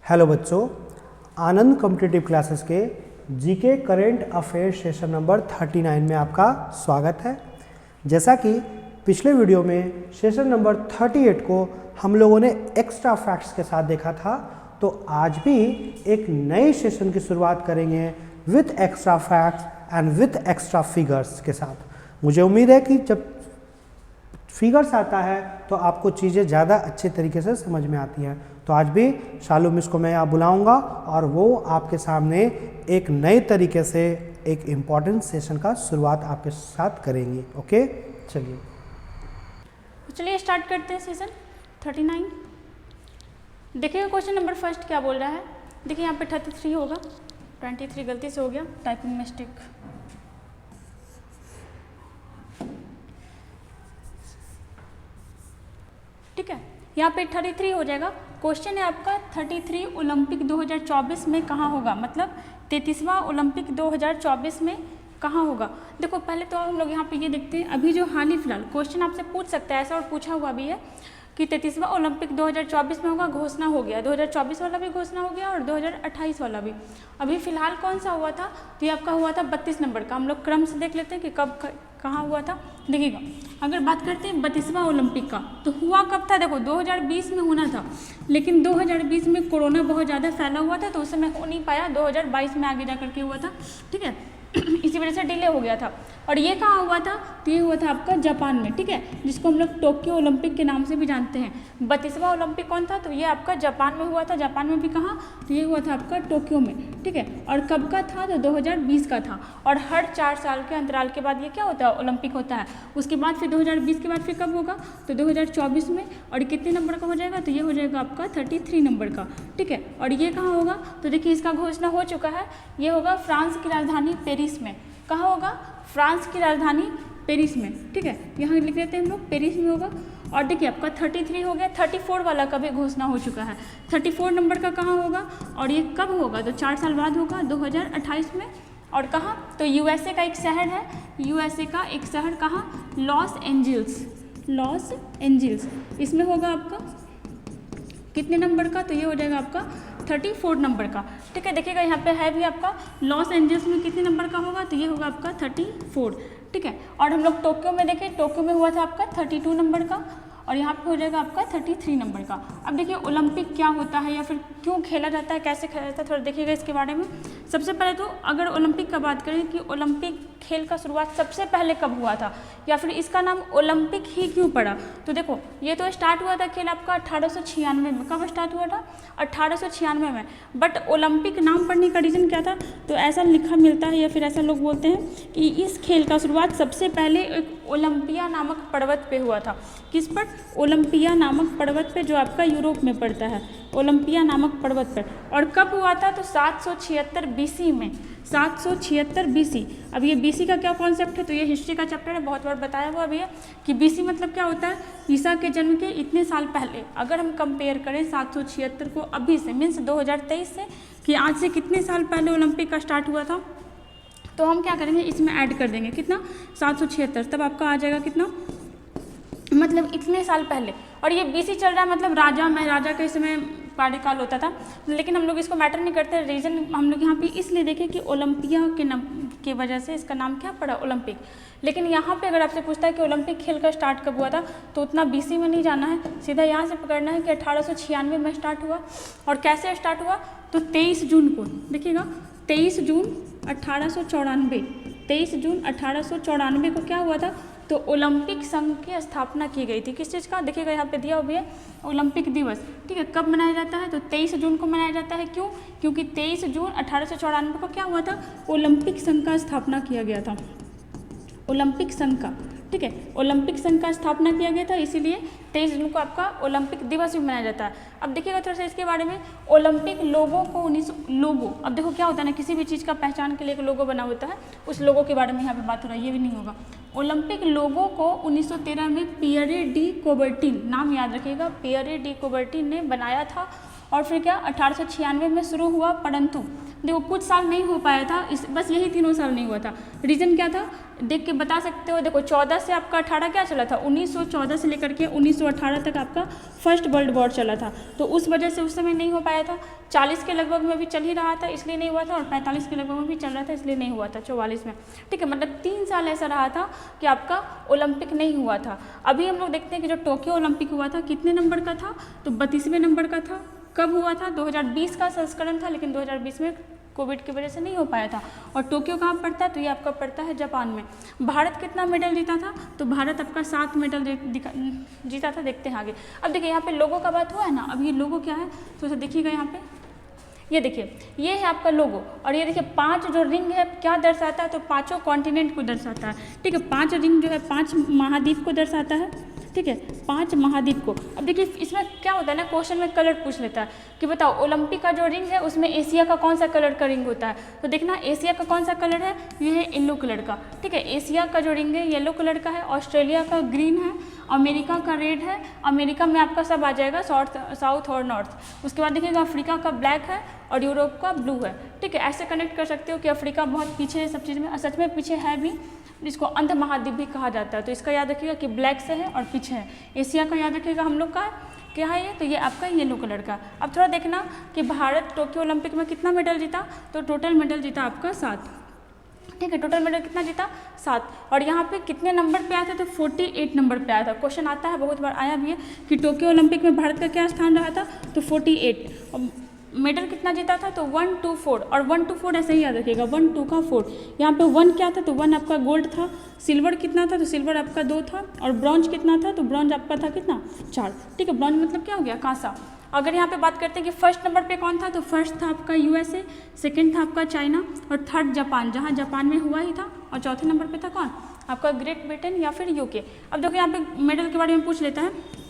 Hello बच्चों, आनंद competitive classes के GK current affairs session number 39 में आपका स्वागत है। जैसा कि पिछले वीडियो में सेशन नंबर 38 को हम लोगों ने एक्स्ट्रा फैक्ट्स के साथ देखा था, तो आज भी एक नए सेशन की शुरुआत करेंगे with extra facts and with extra figures के साथ। मुझे उम्मीद है कि जब फिगर्स आता है तो आपको चीज़ें ज़्यादा अच्छे तरीके से समझ में आती हैं। तो आज भी शालू मिस को मैं यहाँ बुलाऊंगा और वो आपके सामने एक नए तरीके से एक इम्पॉर्टेंट सेशन का शुरुआत आपके साथ करेंगी। ओके, चलिए स्टार्ट करते हैं सेशन 39। देखिएगा क्वेश्चन नंबर फर्स्ट क्या बोल रहा है। देखिए यहाँ पे 33 होगा, 23 गलती से हो गया, टाइपिंग मिस्टेक। ठीक है, यहाँ पे 33 हो जाएगा। क्वेश्चन है आपका 33 ओलंपिक 2024 में कहाँ होगा, मतलब 33वां ओलंपिक 2024 में कहाँ होगा। देखो पहले तो हम लोग यहाँ पे ये देखते हैं, अभी जो हाल ही फिलहाल क्वेश्चन आपसे पूछ सकता है ऐसा, और पूछा हुआ भी है कि 33वां ओलंपिक 2024 में होगा, घोषणा हो गया। 2024 वाला भी घोषणा हो गया और 2028 वाला भी। अभी फिलहाल कौन सा हुआ था, तो ये आपका हुआ था 32 नंबर का। हम लोग क्रम से देख लेते हैं कि कब कहाँ हुआ था। देखिएगा, अगर बात करते हैं 32वां ओलंपिक का, तो हुआ कब था। देखो 2020 में होना था, लेकिन 2020 में कोरोना बहुत ज़्यादा फैला हुआ था, तो उस समय हो नहीं पाया। 2022 में आगे जा करके हुआ था, ठीक है। इसी वजह से डिले हो गया था। और ये कहाँ हुआ था, तो ये हुआ था आपका जापान में, ठीक है, जिसको हम लोग टोक्यो ओलंपिक के नाम से भी जानते हैं। 32वां ओलंपिक कौन था, तो ये आपका जापान में हुआ था। जापान में भी कहाँ, तो ये हुआ था आपका टोक्यो में, ठीक है। और कब का था, तो 2020 का था। और हर 4 साल के अंतराल के बाद ये क्या होता है, ओलंपिक होता है। उसके बाद फिर 2020 के बाद फिर कब होगा, तो 2024 में। और कितने नंबर का हो जाएगा, तो ये हो जाएगा आपका 33 नंबर का, ठीक है। और ये कहाँ होगा, तो देखिए इसका घोषणा हो चुका है। ये होगा फ्रांस की राजधानी पेरिस में। कहाँ होगा, फ्रांस की राजधानी पेरिस में, ठीक है। यहाँ लिख लेते हैं हम लोग, पेरिस में होगा। और देखिए आपका 33 हो गया। 34 वाला का भी घोषणा हो चुका है। 34 नंबर का कहाँ होगा, और ये कब होगा, तो 4 साल बाद होगा, 2028 में। और कहाँ, तो यूएसए का एक शहर है, यूएसए का एक शहर कहाँ, लॉस एंजल्स, लॉस एंजल्स, इसमें होगा आपका कितने नंबर का, तो ये हो जाएगा आपका 34 नंबर का, ठीक है। देखिएगा यहाँ पे है भी आपका लॉस एंजल्स में कितने नंबर का होगा, तो ये होगा आपका 34, ठीक है। और हम लोग टोक्यो में देखें, टोक्यो में हुआ था आपका 32 नंबर का, और यहाँ पे हो जाएगा आपका 33 नंबर का। अब देखिए ओलंपिक क्या होता है, या फिर क्यों खेला जाता है, कैसे खेला जाता है, थोड़ा देखिएगा इसके बारे में। सबसे पहले तो अगर ओलंपिक का बात करें कि ओलंपिक खेल का शुरुआत सबसे पहले कब हुआ था, या फिर इसका नाम ओलंपिक ही क्यों पड़ा, तो देखो ये तो स्टार्ट हुआ था खेल आपका 1896 में। कब स्टार्ट हुआ था, 1896 में। बट ओलंपिक नाम पड़ने का रीज़न क्या था, तो ऐसा लिखा मिलता है, या फिर ऐसा लोग बोलते हैं कि इस खेल का शुरुआत सबसे पहले एक ओलंपिया नामक पर्वत पे हुआ था। किस पर, ओलंपिया नामक पर्वत पे, जो आपका यूरोप में पड़ता है, ओलंपिया नामक पर्वत पर। और कब हुआ था, तो 776 बीसी में, 776 बीसी। अब ये बीसी का क्या कॉन्सेप्ट है, तो ये हिस्ट्री का चैप्टर है, बहुत बार बताया हुआ भी है कि बीसी मतलब क्या होता है, ईसा के जन्म के इतने साल पहले। अगर हम कंपेयर करें 776 को अभी से, मीन्स 2023 से, कि आज से कितने साल पहले ओलंपिक का स्टार्ट हुआ था, तो हम क्या करेंगे, इसमें ऐड कर देंगे कितना, 776, तब आपका आ जाएगा कितना, मतलब इतने साल पहले। और ये बीसी चल रहा है, मतलब राजा महाराजा के समय कार्यकाल होता था। लेकिन हम लोग इसको मैटर नहीं करते, रीज़न हम लोग यहाँ पे इसलिए देखें कि ओलंपिया के नाम की वजह से इसका नाम क्या पड़ा, ओलंपिक। लेकिन यहाँ पे अगर आपसे पूछता है कि ओलंपिक खेल का स्टार्ट कब हुआ था, तो उतना बीसी में नहीं जाना है, सीधा यहाँ से पकड़ना है कि 1896 में स्टार्ट हुआ। और कैसे स्टार्ट हुआ, तो 23 जून को, देखिएगा 23 जून 1894, 23 जून 1894 को क्या हुआ था, तो ओलंपिक संघ की स्थापना की गई थी। किस चीज़ का, देखिएगा यहाँ पे दिया हुआ है ओलंपिक दिवस, ठीक है। कब मनाया जाता है, तो 23 जून को मनाया जाता है। क्यों, क्योंकि 23 जून 1894 को क्या हुआ था, ओलंपिक संघ का स्थापना किया गया था, ओलंपिक संघ का, ठीक है। ओलंपिक संघ का स्थापना किया गया था, इसीलिए 23 जून को आपका ओलंपिक दिवस भी मनाया जाता है। अब देखिएगा थोड़ा सा इसके बारे में, ओलंपिक लोगो को लोगो, अब देखो क्या होता है ना, किसी भी चीज़ का पहचान के लिए एक लोगो बना होता है, उस लोगो के बारे में यहाँ पे बात हो रहा है, ये भी नहीं होगा। ओलंपिक लोगो को 1913 में पियरे डी कोबर्टिन, नाम याद रखिएगा, पियरे डी कोबर्टिन ने बनाया था। और फिर क्या 1896 में शुरू हुआ, परंतु देखो कुछ साल नहीं हो पाया था, बस यही 3 साल नहीं हुआ था। रीज़न क्या था, देख के बता सकते हो। देखो 14 से आपका 18 क्या चला था, 1914 से लेकर के 1918 तक आपका फर्स्ट वर्ल्ड वॉर चला था, तो उस वजह से उस समय नहीं हो पाया था। 40 के लगभग में भी चल ही रहा था इसलिए नहीं हुआ था, और 45 के लगभग में भी चल रहा था इसलिए नहीं हुआ था 44 में, ठीक है। मतलब 3 साल ऐसा रहा था कि आपका ओलंपिक नहीं हुआ था। अभी हम लोग देखते हैं कि जो टोक्यो ओलंपिक हुआ था कितने नंबर का था, तो 32वें नंबर का था। कब हुआ था, 2020 का संस्करण था, लेकिन 2020 में कोविड की वजह से नहीं हो पाया था। और टोक्यो कहाँ पड़ता है, तो ये आपका पड़ता है जापान में। भारत कितना मेडल जीता था, तो भारत आपका 7 मेडल जीता था। देखते हैं आगे। अब देखिए यहाँ पे लोगों का बात हुआ है ना, अब ये लोगो क्या है तो उसे देखिएगा यहाँ पे, ये देखिए ये है आपका लोगो, और ये देखिए 5 जो रिंग है क्या दर्शाता है, तो 5 कॉन्टिनेंट को दर्शाता है, ठीक है। 5 रिंग जो है 5 महाद्वीप को दर्शाता है, ठीक है, 5 महाद्वीप को। अब देखिए इसमें क्या होता है ना, क्वेश्चन में कलर पूछ लेता है कि बताओ ओलंपिक का जो रिंग है उसमें एशिया का कौन सा कलर का रिंग होता है, तो देखना एशिया का कौन सा कलर है, ये है येलो कलर का, ठीक है। एशिया का जो रिंग है येलो कलर का है, ऑस्ट्रेलिया का ग्रीन है, अमेरिका का रेड है, अमेरिका में आपका सब आ जाएगा साउथ और नॉर्थ। उसके बाद देखिएगा अफ्रीका का ब्लैक है और यूरोप का ब्लू है, ठीक है। ऐसे कनेक्ट कर सकते हो कि अफ्रीका बहुत पीछे है सब चीज़ में, सच में पीछे है भी, जिसको अंध महाद्वीप भी कहा जाता है, तो इसका याद रखिएगा कि ब्लैक से है और पीछे है। एशिया का याद रखिएगा हम लोग का क्या है ये, तो ये आपका येलो कलर का। अब थोड़ा देखना कि भारत टोक्यो ओलंपिक में कितना मेडल जीता, तो टोटल मेडल जीता आपका 7, ठीक है। टोटल मेडल कितना जीता, 7। और यहाँ पे कितने नंबर पे आया था, तो 48 नंबर पे आया था। क्वेश्चन आता है, बहुत बार आया भी है कि टोक्यो ओलंपिक में भारत का क्या स्थान रहा था, तो 48। मेडल कितना जीता था, तो 1, 2, 4, और 1, 2, 4 ऐसे ही याद रखिएगा, 1, 2 का 4। यहाँ पे 1 क्या था, तो 1 आपका गोल्ड था। सिल्वर कितना था, तो सिल्वर आपका 2 था। और ब्रॉन्ज कितना था, तो ब्रॉन्ज आपका था कितना, 4, ठीक है। ब्रॉन्ज मतलब क्या हो गया, कांसा। अगर यहाँ पे बात करते हैं कि फर्स्ट नंबर पे कौन था, तो फर्स्ट था आपका USA, सेकंड था आपका चाइना, और थर्ड जापान, जहाँ जापान में हुआ ही था। और चौथे नंबर पे था कौन, आपका ग्रेट ब्रिटेन या फिर UK। अब देखो यहाँ पे मेडल के बारे में पूछ लेता है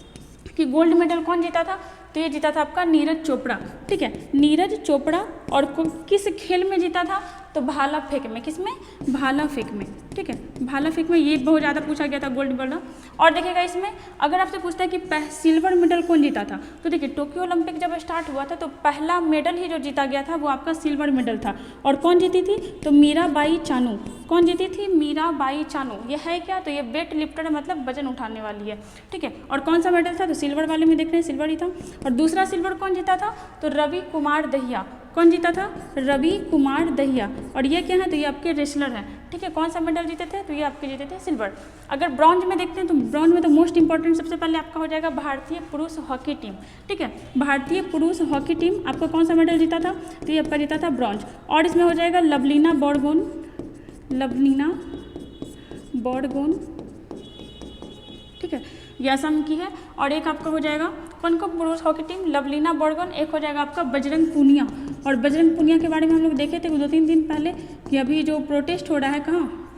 कि गोल्ड मेडल कौन जीता था, तो ये जीता था आपका नीरज चोपड़ा, ठीक है। नीरज चोपड़ा। और किस खेल में जीता था, तो भाला फेंक में। किस में, भाला फेंक में, ठीक है। भाला फेंक में, ये बहुत ज़्यादा पूछा गया था गोल्ड मेडल। और देखिएगा इसमें अगर आपसे पूछता है कि सिल्वर मेडल कौन जीता था, तो देखिए टोक्यो ओलंपिक जब स्टार्ट हुआ था तो पहला मेडल ही जो जीता गया था वो आपका सिल्वर मेडल था। और कौन जीती थी, तो मीराबाई चानू। कौन जीती थी, मीराबाई चानू। ये है क्या, तो ये वेट लिफ्टर मतलब वजन उठाने वाली है, ठीक है। और कौन सा मेडल था, तो सिल्वर वाले में देख रहे हैं सिल्वर ही था। और दूसरा सिल्वर कौन जीता था, तो रवि कुमार दहिया। कौन जीता था, रवि कुमार दहिया। और ये क्या है, तो ये आपके रेसलर हैं, ठीक है। कौन सा मेडल जीते थे, तो ये आपके जीते थे सिल्वर। अगर ब्रॉन्ज में देखते हैं तो ब्रॉन्ज में तो मोस्ट इंपॉर्टेंट सबसे पहले आपका हो जाएगा भारतीय पुरुष हॉकी टीम, ठीक है। भारतीय पुरुष हॉकी टीम आपका कौन सा मेडल जीता था, तो ये आपका जीता था ब्रॉन्ज। और इसमें हो जाएगा लवलीना बोरगोन, लवलीना बोरगोन, ठीक है, ये असम की है। और एक आपका हो जाएगा कौन को पुरुष हॉकी टीम, लवलीना बोरगोन। एक हो जाएगा आपका बजरंग पूनिया। और बजरंग पूनिया के बारे में हम लोग देखे थे 2-3 दिन पहले कि अभी जो प्रोटेस्ट हो रहा है कहाँ,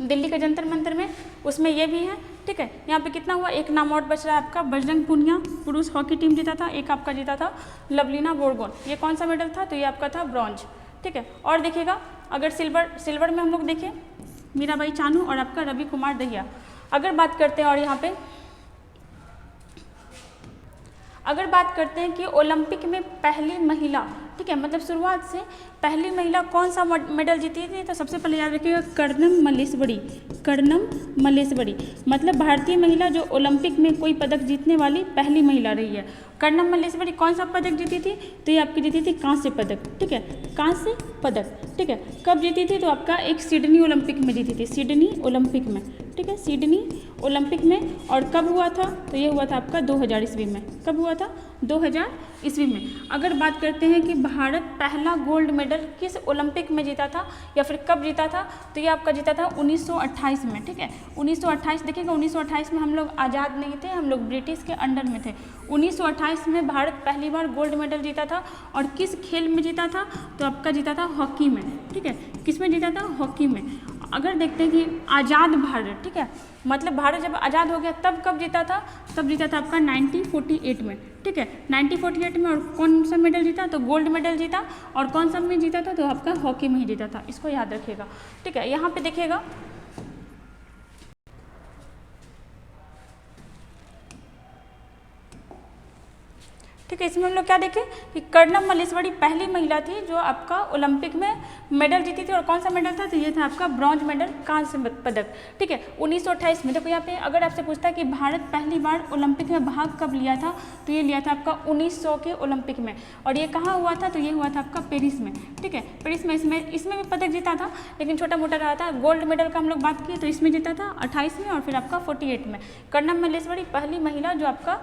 दिल्ली के जंतर मंतर में, उसमें ये भी है, ठीक है। यहाँ पे कितना हुआ, एक नाम और बच रहा है आपका, बजरंग पूनिया पुरुष हॉकी टीम जीता था, एक आपका जीता था लवलीना बोरगोन। ये कौन सा मेडल था, तो ये आपका था ब्रॉन्ज, ठीक है। और देखिएगा अगर सिल्वर में हम लोग देखें मीराबाई चानू और आपका रवि कुमार दहिया। अगर बात करते हैं और यहाँ पे अगर बात करते हैं कि ओलंपिक में पहली महिला, ठीक है, मतलब शुरुआत से पहली महिला कौन सा मेडल जीती थी, तो सबसे पहले याद रखिएगा कर्णम मल्लेश्वरी। कर्णम मल्लेश्वरी मतलब भारतीय महिला जो ओलंपिक में कोई पदक जीतने वाली पहली महिला रही है। कर्णम मल्लेश्वरी कौन सा पदक जीती थी, तो ये आपकी जीती थी कांस्य पदक, ठीक है, कांस्य पदक, ठीक है। कब जीती थी, तो आपका एक सिडनी ओलंपिक में जीती थी, सिडनी ओलंपिक में, ठीक है, सिडनी ओलंपिक में। और कब हुआ था, तो ये हुआ था आपका 2000 ईस्वी में। कब हुआ था, 2000 ईस्वी में। अगर बात करते हैं कि भारत पहला गोल्ड मेडल किस ओलंपिक में जीता था या फिर कब जीता था, तो ये आपका जीता था 1928 में, ठीक है। 1928 देखिएगा, 1928 में हम लोग आज़ाद नहीं थे, हम लोग ब्रिटिश के अंडर में थे। 1928 में भारत पहली बार गोल्ड मेडल जीता था। और किस खेल में जीता था, तो आपका जीता था हॉकी में, ठीक है। किस में जीता था, हॉकी में। अगर देखते हैं कि आज़ाद भारत, ठीक है, मतलब भारत जब आज़ाद हो गया तब कब जीता था, तब जीता था आपका 1948 में, ठीक है, 1948 में। और कौन सा मेडल जीता, तो गोल्ड मेडल जीता। और कौन सा में जीता था, तो आपका हॉकी में ही जीता था, इसको याद रखिएगा, ठीक है। यहाँ पे देखिएगा ठीक है। इसमें हम लोग क्या देखें कि कर्णम मल्लेश्वरी पहली महिला थी जो आपका ओलंपिक में मेडल जीती थी। और कौन सा मेडल था? तो ये था आपका ब्रॉन्ज मेडल, कांस्य पदक। ठीक है, 1928 में। देखो यहाँ पे अगर आपसे पूछता है कि भारत पहली बार ओलंपिक में भाग कब लिया था, तो ये लिया था आपका 1900 के ओलंपिक में। और ये कहाँ हुआ था? तो ये हुआ था आपका पेरिस में। ठीक है, पेरिस में। इसमें भी पदक जीता था, लेकिन छोटा मोटा रहा था। गोल्ड मेडल का हम लोग बात किए तो इसमें जीता था 28 में और फिर आपका 48 में। कर्णम मल्लेश्वरी पहली महिला जो आपका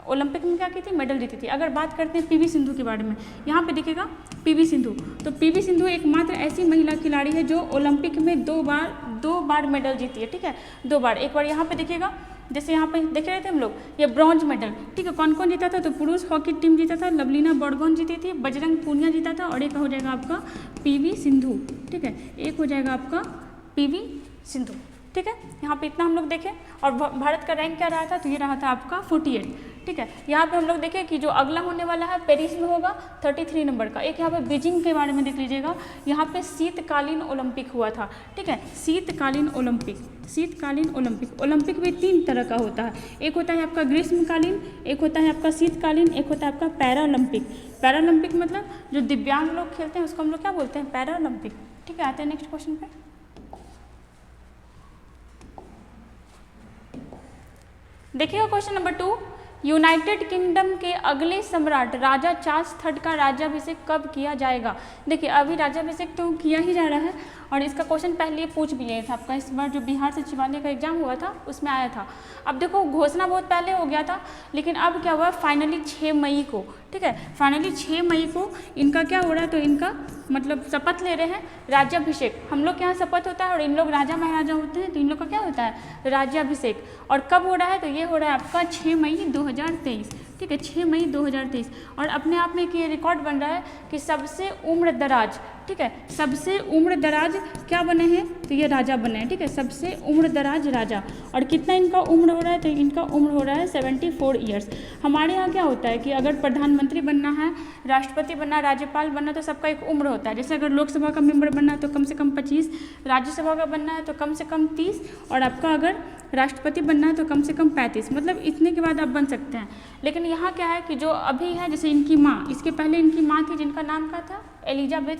ओलंपिक में क्या की थी? मेडल जीती थी। अगर बात करते हैं पीवी सिंधु के बारे में, यहाँ पे देखिएगा पीवी सिंधु। तो पीवी सिंधु एकमात्र ऐसी महिला खिलाड़ी है जो ओलंपिक में दो बार मेडल जीती है। ठीक है, 2 बार। एक बार यहाँ पे देखिएगा, जैसे यहाँ पे देख रहे थे हम लोग, ये ब्रॉन्ज मेडल। ठीक है, कौन कौन जीता था? तो पुरुष हॉकी टीम जीता था, लवलीना बोरगोन जीती थी, बजरंग पूनिया जीता था, और एक हो जाएगा आपका पीवी सिंधु। ठीक है, एक हो जाएगा आपका पीवी सिंधु। ठीक है, यहाँ पे इतना हम लोग देखें। और भारत का रैंक क्या रहा था? तो ये रहा था आपका 48। ठीक है, यहाँ पे हम लोग देखें कि जो अगला होने वाला है पेरिस में होगा 33 नंबर का। एक यहाँ पे बीजिंग के बारे में देख लीजिएगा, यहाँ पे शीतकालीन ओलंपिक हुआ था। ठीक है, शीतकालीन ओलंपिक। ओलंपिक भी 3 तरह का होता है। एक होता है आपका ग्रीष्मकालीन, एक होता है आपका शीतकालीन, एक होता है आपका पैरालंपिक। पैरालंपिक मतलब जो दिव्यांग लोग खेलते हैं उसको हम लोग क्या बोलते हैं? पैरालंपिक। ठीक है, आते हैं नेक्स्ट क्वेश्चन पे। देखिएगा क्वेश्चन नंबर 2, यूनाइटेड किंगडम के अगले सम्राट राजा चार्ल्स III का राज्याभिषेक कब किया जाएगा? देखिए अभी राज्याभिषेक तो किया ही जा रहा है, और इसका क्वेश्चन पहले पूछ भी लिया था आपका। इस बार जो बिहार सचिवालय का एग्जाम हुआ था उसमें आया था। अब देखो घोषणा बहुत पहले हो गया था, लेकिन अब क्या हुआ? फाइनली 6 मई को। ठीक है, फाइनली 6 मई को इनका क्या हो रहा है? तो इनका मतलब शपथ ले रहे हैं, राज्याभिषेक। हम लोग के यहाँ शपथ होता है और इन लोग राजा महाराजा होते हैं, तो इन लोग का क्या होता है? राज्याभिषेक। और कब हो रहा है? तो ये हो रहा है आपका 6 मई 2023। ठीक है, 6 मई 2023। और अपने आप में एक ये रिकॉर्ड बन रहा है कि सबसे उम्र दराज, ठीक है, सबसे उम्र दराज क्या बने हैं? तो ये राजा बने हैं। ठीक है, सबसे उम्र दराज राजा। और कितना इनका उम्र हो रहा है? तो इनका उम्र हो रहा है 74 ईयर्स। हमारे यहाँ क्या होता है कि अगर प्रधानमंत्री बनना है, राष्ट्रपति बनना, राज्यपाल बनना, तो सबका एक उम्र होता है। जैसे अगर लोकसभा का मेंबर बनना है तो कम से कम 25, राज्यसभा का बनना है तो कम से कम 30, और आपका अगर राष्ट्रपति बनना है तो कम से कम 35। मतलब इतने के बाद आप बन सकते हैं। लेकिन यहाँ क्या है कि जो अभी है, जैसे इनकी माँ, इसके पहले इनकी माँ थी जिनका नाम क्या था? एलिजाबेथ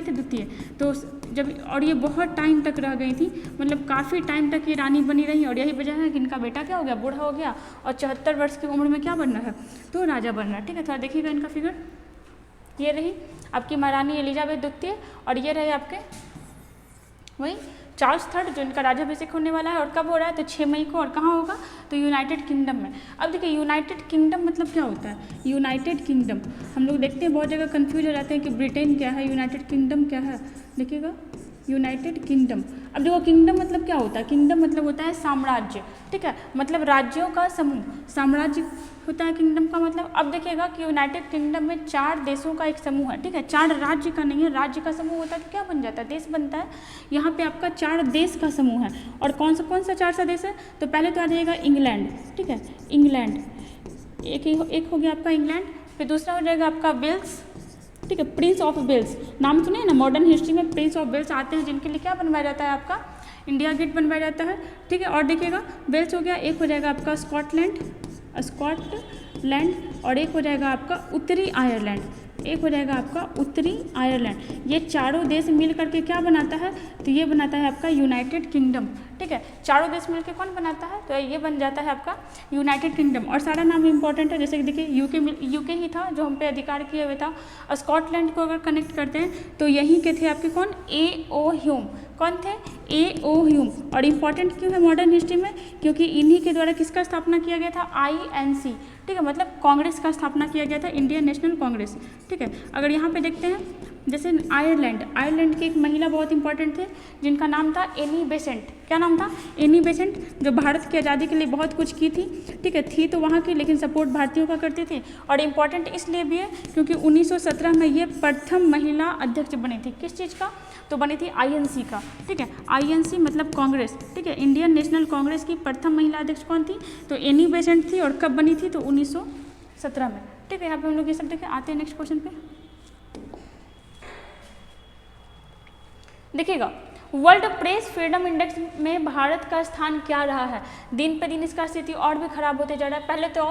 द्वितीय। तो जब, और ये बहुत टाइम तक रह गई थी, मतलब काफ़ी टाइम तक ये रानी बनी रही। और यही वजह है कि इनका बेटा क्या हो गया? बूढ़ा हो गया, और 74 वर्ष की उम्र में क्या बनना है? तो राजा बनना है। ठीक है, थोड़ा देखिएगा इनका फिगर। ये रही आपकी महारानी एलिजाबेथ द्वितीय, और ये रहे आपके वही चार्ल्स III जो इनका राज्याभिषेक होने वाला है। और कब हो रहा है? तो 6 मई को। और कहाँ होगा? तो यूनाइटेड किंगडम में। अब देखिए यूनाइटेड किंगडम मतलब क्या होता है? यूनाइटेड किंगडम हम लोग देखते हैं बहुत जगह कंफ्यूज हो जाते हैं कि ब्रिटेन क्या है, यूनाइटेड किंगडम क्या है। देखिएगा यूनाइटेड किंगडम। अब देखो किंगडम मतलब क्या होता है? किंगडम मतलब होता है साम्राज्य। ठीक है, मतलब राज्यों का समूह, साम्राज्य होता है किंगडम का मतलब। अब देखिएगा कि यूनाइटेड किंगडम में 4 देशों का एक समूह है। ठीक है, 4 राज्य का नहीं है, राज्य का समूह होता है तो क्या बन जाता है? देश बनता है। यहाँ पे आपका 4 देश का समूह है। और कौन सा 4 सा देश है? तो पहले तो आ जाएगा इंग्लैंड। ठीक है, इंग्लैंड एक हो गया आपका इंग्लैंड। फिर दूसरा हो जाएगा आपका वेल्स। ठीक है, प्रिंस ऑफ वेल्स, नाम सुने ना, मॉडर्न हिस्ट्री में प्रिंस ऑफ वेल्स आते हैं, जिनके लिए क्या बनवाया जाता है? आपका इंडिया गेट बनवाया जाता है। ठीक है, और देखिएगा वेल्स हो गया। एक हो जाएगा आपका स्कॉटलैंड, और एक हो जाएगा आपका उत्तरी आयरलैंड। ये चारों देश मिल करके क्या बनाता है? तो ये बनाता है आपका यूनाइटेड किंगडम। ठीक है, चारों देश मिलकर कौन बनाता है? तो ये बन जाता है आपका यूनाइटेड किंगडम। और सारा नाम इंपॉर्टेंट है, जैसे कि देखिए यूके ही था जो हम पे अधिकार किए हुए था। और स्कॉटलैंड को अगर कनेक्ट करते हैं तो यहीं के थे आपके कौन? A.O. ह्यूम। कौन थे? A.O. ह्यूम। और इम्पॉर्टेंट क्यों है मॉडर्न हिस्ट्री में? क्योंकि इन्हीं के द्वारा किसका स्थापना किया गया था? INC। ठीक है, मतलब कांग्रेस का स्थापना किया गया था, इंडियन नेशनल कांग्रेस। ठीक है, अगर यहाँ पे देखते हैं जैसे आयरलैंड की एक महिला बहुत इंपॉर्टेंट थे जिनका नाम था एनी बेसेंट। क्या नाम था? एनी बेसेंट, जो भारत की आज़ादी के लिए बहुत कुछ की थी। ठीक है, थी तो वहाँ की, लेकिन सपोर्ट भारतीयों का करती थी। और इम्पॉर्टेंट इसलिए भी है क्योंकि 1917 में ये प्रथम महिला अध्यक्ष बनी थी। किस चीज़ का? तो बनी थी INC का। ठीक है, INC मतलब कांग्रेस। ठीक है, इंडियन नेशनल कांग्रेस की प्रथम महिला अध्यक्ष कौन थी? तो एनी बेसेंट थी। और कब बनी थी? तो 1917 में। ठीक है, यहाँ पे हम लोग ये सब देखें। आते हैं नेक्स्ट क्वेश्चन पे। देखिएगा वर्ल्ड प्रेस फ्रीडम इंडेक्स में भारत का स्थान क्या रहा है? दिन पे दिन इसका स्थिति और भी खराब होते जा रहा है। पहले तो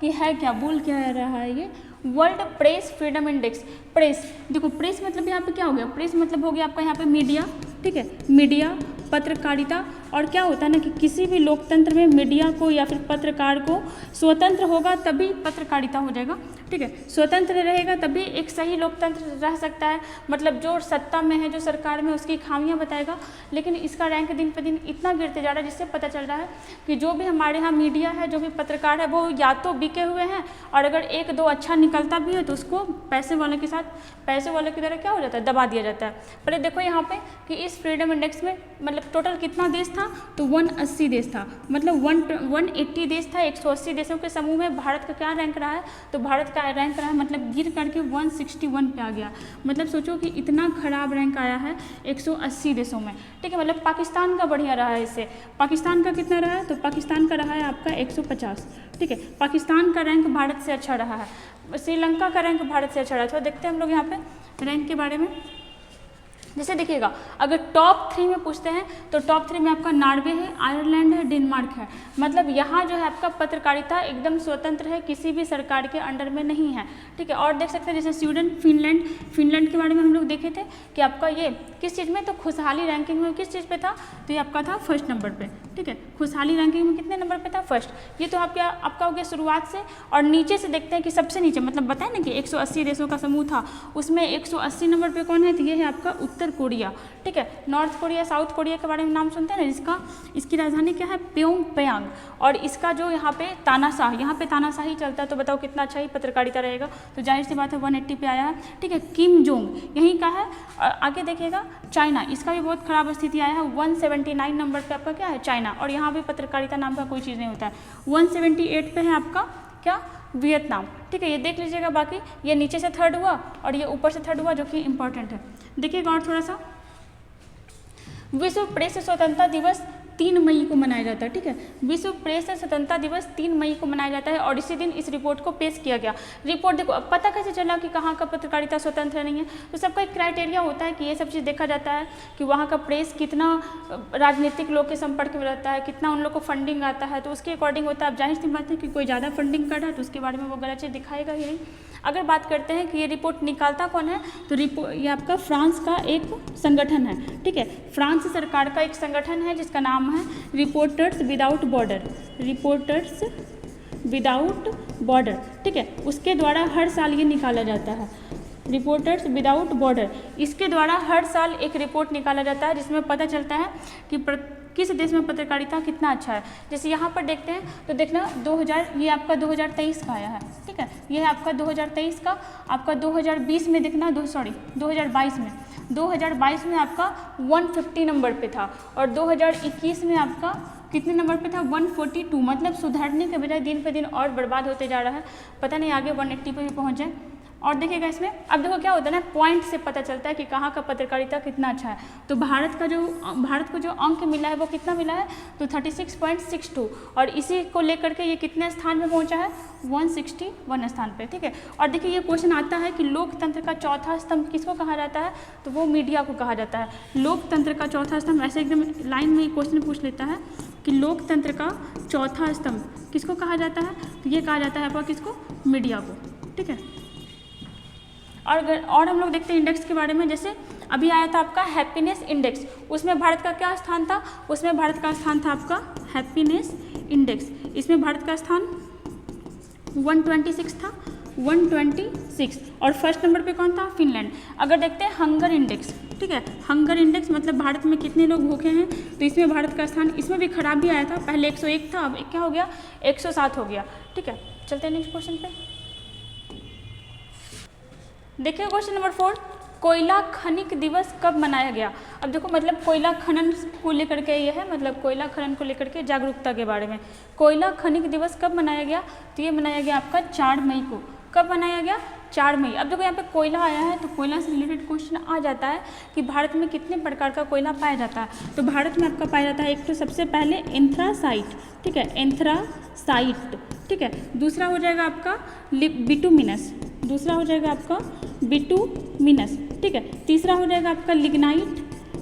कि है क्या, बोल क्या रहा है ये world press freedom index. Press, देखो प्रेस मतलब यहाँ पे क्या हो गया, प्रेस मतलब हो गया आपका यहाँ पे मीडिया, ठीक है, मीडिया, पत्रकारिता। और क्या होता है ना कि किसी भी लोकतंत्र में मीडिया को या फिर पत्रकार को स्वतंत्र होगा तभी पत्रकारिता हो जाएगा, ठीक है, स्वतंत्र रहेगा तभी एक सही लोकतंत्र रह सकता है। मतलब जो सत्ता में है, जो सरकार में, उसकी खामियां बताएगा। लेकिन इसका रैंक दिन पर दिन इतना गिरते जा रहा है जिससे पता चल रहा है कि जो भी हमारे यहाँ मीडिया है, जो भी पत्रकार है, वो या तो बिके हुए हैं, और अगर एक दो अच्छा निकलता भी है तो उसको पैसे वाले के साथ, पैसे वाले की तरह क्या हो जाता है, दबा दिया जाता है। पहले देखो यहाँ पे कि इस फ्रीडम इंडेक्स में मतलब टोटल कितना देश था, तो 180 देश था, मतलब 180 देश था। 180 देशों के समूह में भारत का क्या रैंक रहा है, तो भारत का रैंक रहा है मतलब गिर करके 161 पे आ गया। मतलब सोचो कि इतना खराब रैंक आया है 180 देशों में, ठीक है। मतलब पाकिस्तान का बढ़िया रहा है इससे। पाकिस्तान का कितना रहा है, तो पाकिस्तान का रहा है आपका 150, ठीक है। पाकिस्तान का रैंक भारत से अच्छा रहा है। श्रीलंका का रैंक भारत से अच्छा रहा है। तो देखते हैं हम लोग यहाँ पे रैंक के बारे में। जैसे देखिएगा, अगर टॉप 3 में पूछते हैं तो टॉप 3 में आपका नॉर्वे है, आयरलैंड है, डेनमार्क है। मतलब यहाँ जो है आपका पत्रकारिता एकदम स्वतंत्र है, किसी भी सरकार के अंडर में नहीं है, ठीक है। और देख सकते हैं जैसे स्वीडन, फिनलैंड के बारे में हम लोग देखे थे कि आपका ये किस चीज़ में, तो खुशहाली रैंकिंग में किस चीज़ पे था, तो ये आपका था फर्स्ट नंबर पे, ठीक है। खुशहाली रैंकिंग में कितने नंबर पे था, फर्स्ट। ये तो आपका हो गया शुरुआत से। और नीचे से देखते हैं कि सबसे नीचे, मतलब बताए ना कि 180 देशों का समूह था, उसमें 180 नंबर पे कौन है, तो ये है आपका उत्तर कोरिया, ठीक है। नॉर्थ कोरिया, साउथ कोरिया के बारे में नाम सुनते हैं ना, इसकी राजधानी क्या है, प्योंगयांग। और इसका जो यहाँ पे तानाशाह, यहाँ पे तानाशाही चलता है। तो बताओ कितना अच्छा ही पत्रकारिता रहेगा। तो जाहिर सी बात है 180 पे आया है, ठीक है। किम जोंग यहीं का है। आगे देखिएगा चाइना, इसका भी बहुत खराब स्थिति आया है। 179 नंबर पे आपका क्या है, चाइना। और यहाँ भी पत्रकारिता नाम का कोई चीज़ नहीं होता है। 178 पे है आपका क्या, वियतनाम, ठीक है। ये देख लीजिएगा। बाकी ये नीचे से थर्ड हुआ और ये ऊपर से थर्ड हुआ, जो कि इंपॉर्टेंट है। देखिएगा और थोड़ा सा, विश्व प्रेस स्वतंत्रता दिवस 3 मई को मनाया जाता है, ठीक है। विश्व प्रेस स्वतंत्रता दिवस 3 मई को मनाया जाता है और इसी दिन इस रिपोर्ट को पेश किया गया। रिपोर्ट देखो, अब पता कैसे चला कि कहाँ का पत्रकारिता स्वतंत्र नहीं है, तो सबका एक क्राइटेरिया होता है कि ये सब चीज़ देखा जाता है कि वहाँ का प्रेस कितना राजनीतिक लोग के संपर्क में रहता है, कितना उन लोग को फंडिंग आता है, तो उसके अकॉर्डिंग होता है। अब जाहिर सी बात है कि कोई ज़्यादा फंडिंग कर रहा है तो उसके बारे में वो गलत चीज़ दिखाएगा ही नहीं। अगर बात करते हैं कि ये रिपोर्ट निकालता कौन है, तो ये आपका फ्रांस का एक संगठन है, ठीक है। फ्रांस सरकार का एक संगठन है जिसका नाम है reporters without border, reporters without border, ठीक है। उसके द्वारा हर साल ये निकाला जाता है, रिपोर्टर्स विदाउट बॉर्डर। इसके द्वारा हर साल एक रिपोर्ट निकाला जाता है जिसमें पता चलता है कि किस देश में पत्रकारिता कितना अच्छा है। जैसे यहाँ पर देखते हैं तो देखना 2000, ये आपका 2023 का आया है, ठीक है। ये है आपका 2023 का। आपका 2020 में देखना 2022 में आपका 150 नंबर पे था और 2021 में आपका कितने नंबर पे था, 142। मतलब सुधारने के बजाय दिन पे दिन और बर्बाद होते जा रहा है। पता नहीं आगे 180 पे भी पहुँच जाए। और देखिएगा इसमें, अब देखो क्या होता है ना, पॉइंट से पता चलता है कि कहाँ का पत्रकारिता कितना अच्छा है। तो भारत को जो अंक मिला है वो कितना मिला है, तो 36.62। और इसी को लेकर के ये कितने स्थान पे पहुँचा है, 161 स्थान पे, ठीक है। और देखिए ये क्वेश्चन आता है कि लोकतंत्र का चौथा स्तंभ किसको कहा जाता है, तो वो मीडिया को कहा जाता है। लोकतंत्र का चौथा स्तंभ, ऐसे एकदम लाइन में क्वेश्चन पूछ लेता है कि लोकतंत्र का चौथा स्तंभ किसको कहा जाता है, तो ये कहा जाता है आपका किसको, मीडिया को, ठीक है। और हम लोग देखते हैं इंडेक्स के बारे में। जैसे अभी आया था आपका हैप्पीनेस इंडेक्स, उसमें भारत का क्या स्थान था, उसमें भारत का स्थान था आपका हैप्पीनेस इंडेक्स। इसमें भारत का स्थान 126 था, 126। और फर्स्ट नंबर पे कौन था, फिनलैंड। अगर देखते हैं हंगर इंडेक्स, ठीक है, हंगर इंडेक्स मतलब भारत में कितने लोग भूखे हैं, तो इसमें भारत का स्थान, इसमें भी खराब भी आया था। पहले 101 था, अब क्या हो गया, 107 हो गया, ठीक है। चलते हैं नेक्स्ट क्वेश्चन पे। देखिए क्वेश्चन नंबर 4, कोयला खनिक दिवस कब मनाया गया। अब देखो मतलब कोयला खनन को लेकर के ये है, मतलब कोयला खनन को लेकर के जागरूकता के बारे में। कोयला खनिक दिवस कब मनाया गया, तो ये मनाया गया आपका 4 मई को। कब मनाया गया, 4 मई। अब देखो यहाँ पे कोयला आया है तो कोयला से रिलेटेड क्वेश्चन आ जाता है कि भारत में कितने प्रकार का कोयला पाया जाता है। तो भारत में आपका पाया जाता है एक तो सबसे पहले एंथ्रासाइट, ठीक है, एंथ्रासाइट, ठीक है। दूसरा हो जाएगा आपका बिटुमिनस, दूसरा हो जाएगा आपका बिटुमिनस, ठीक है। तीसरा हो जाएगा आपका लिग्नाइट,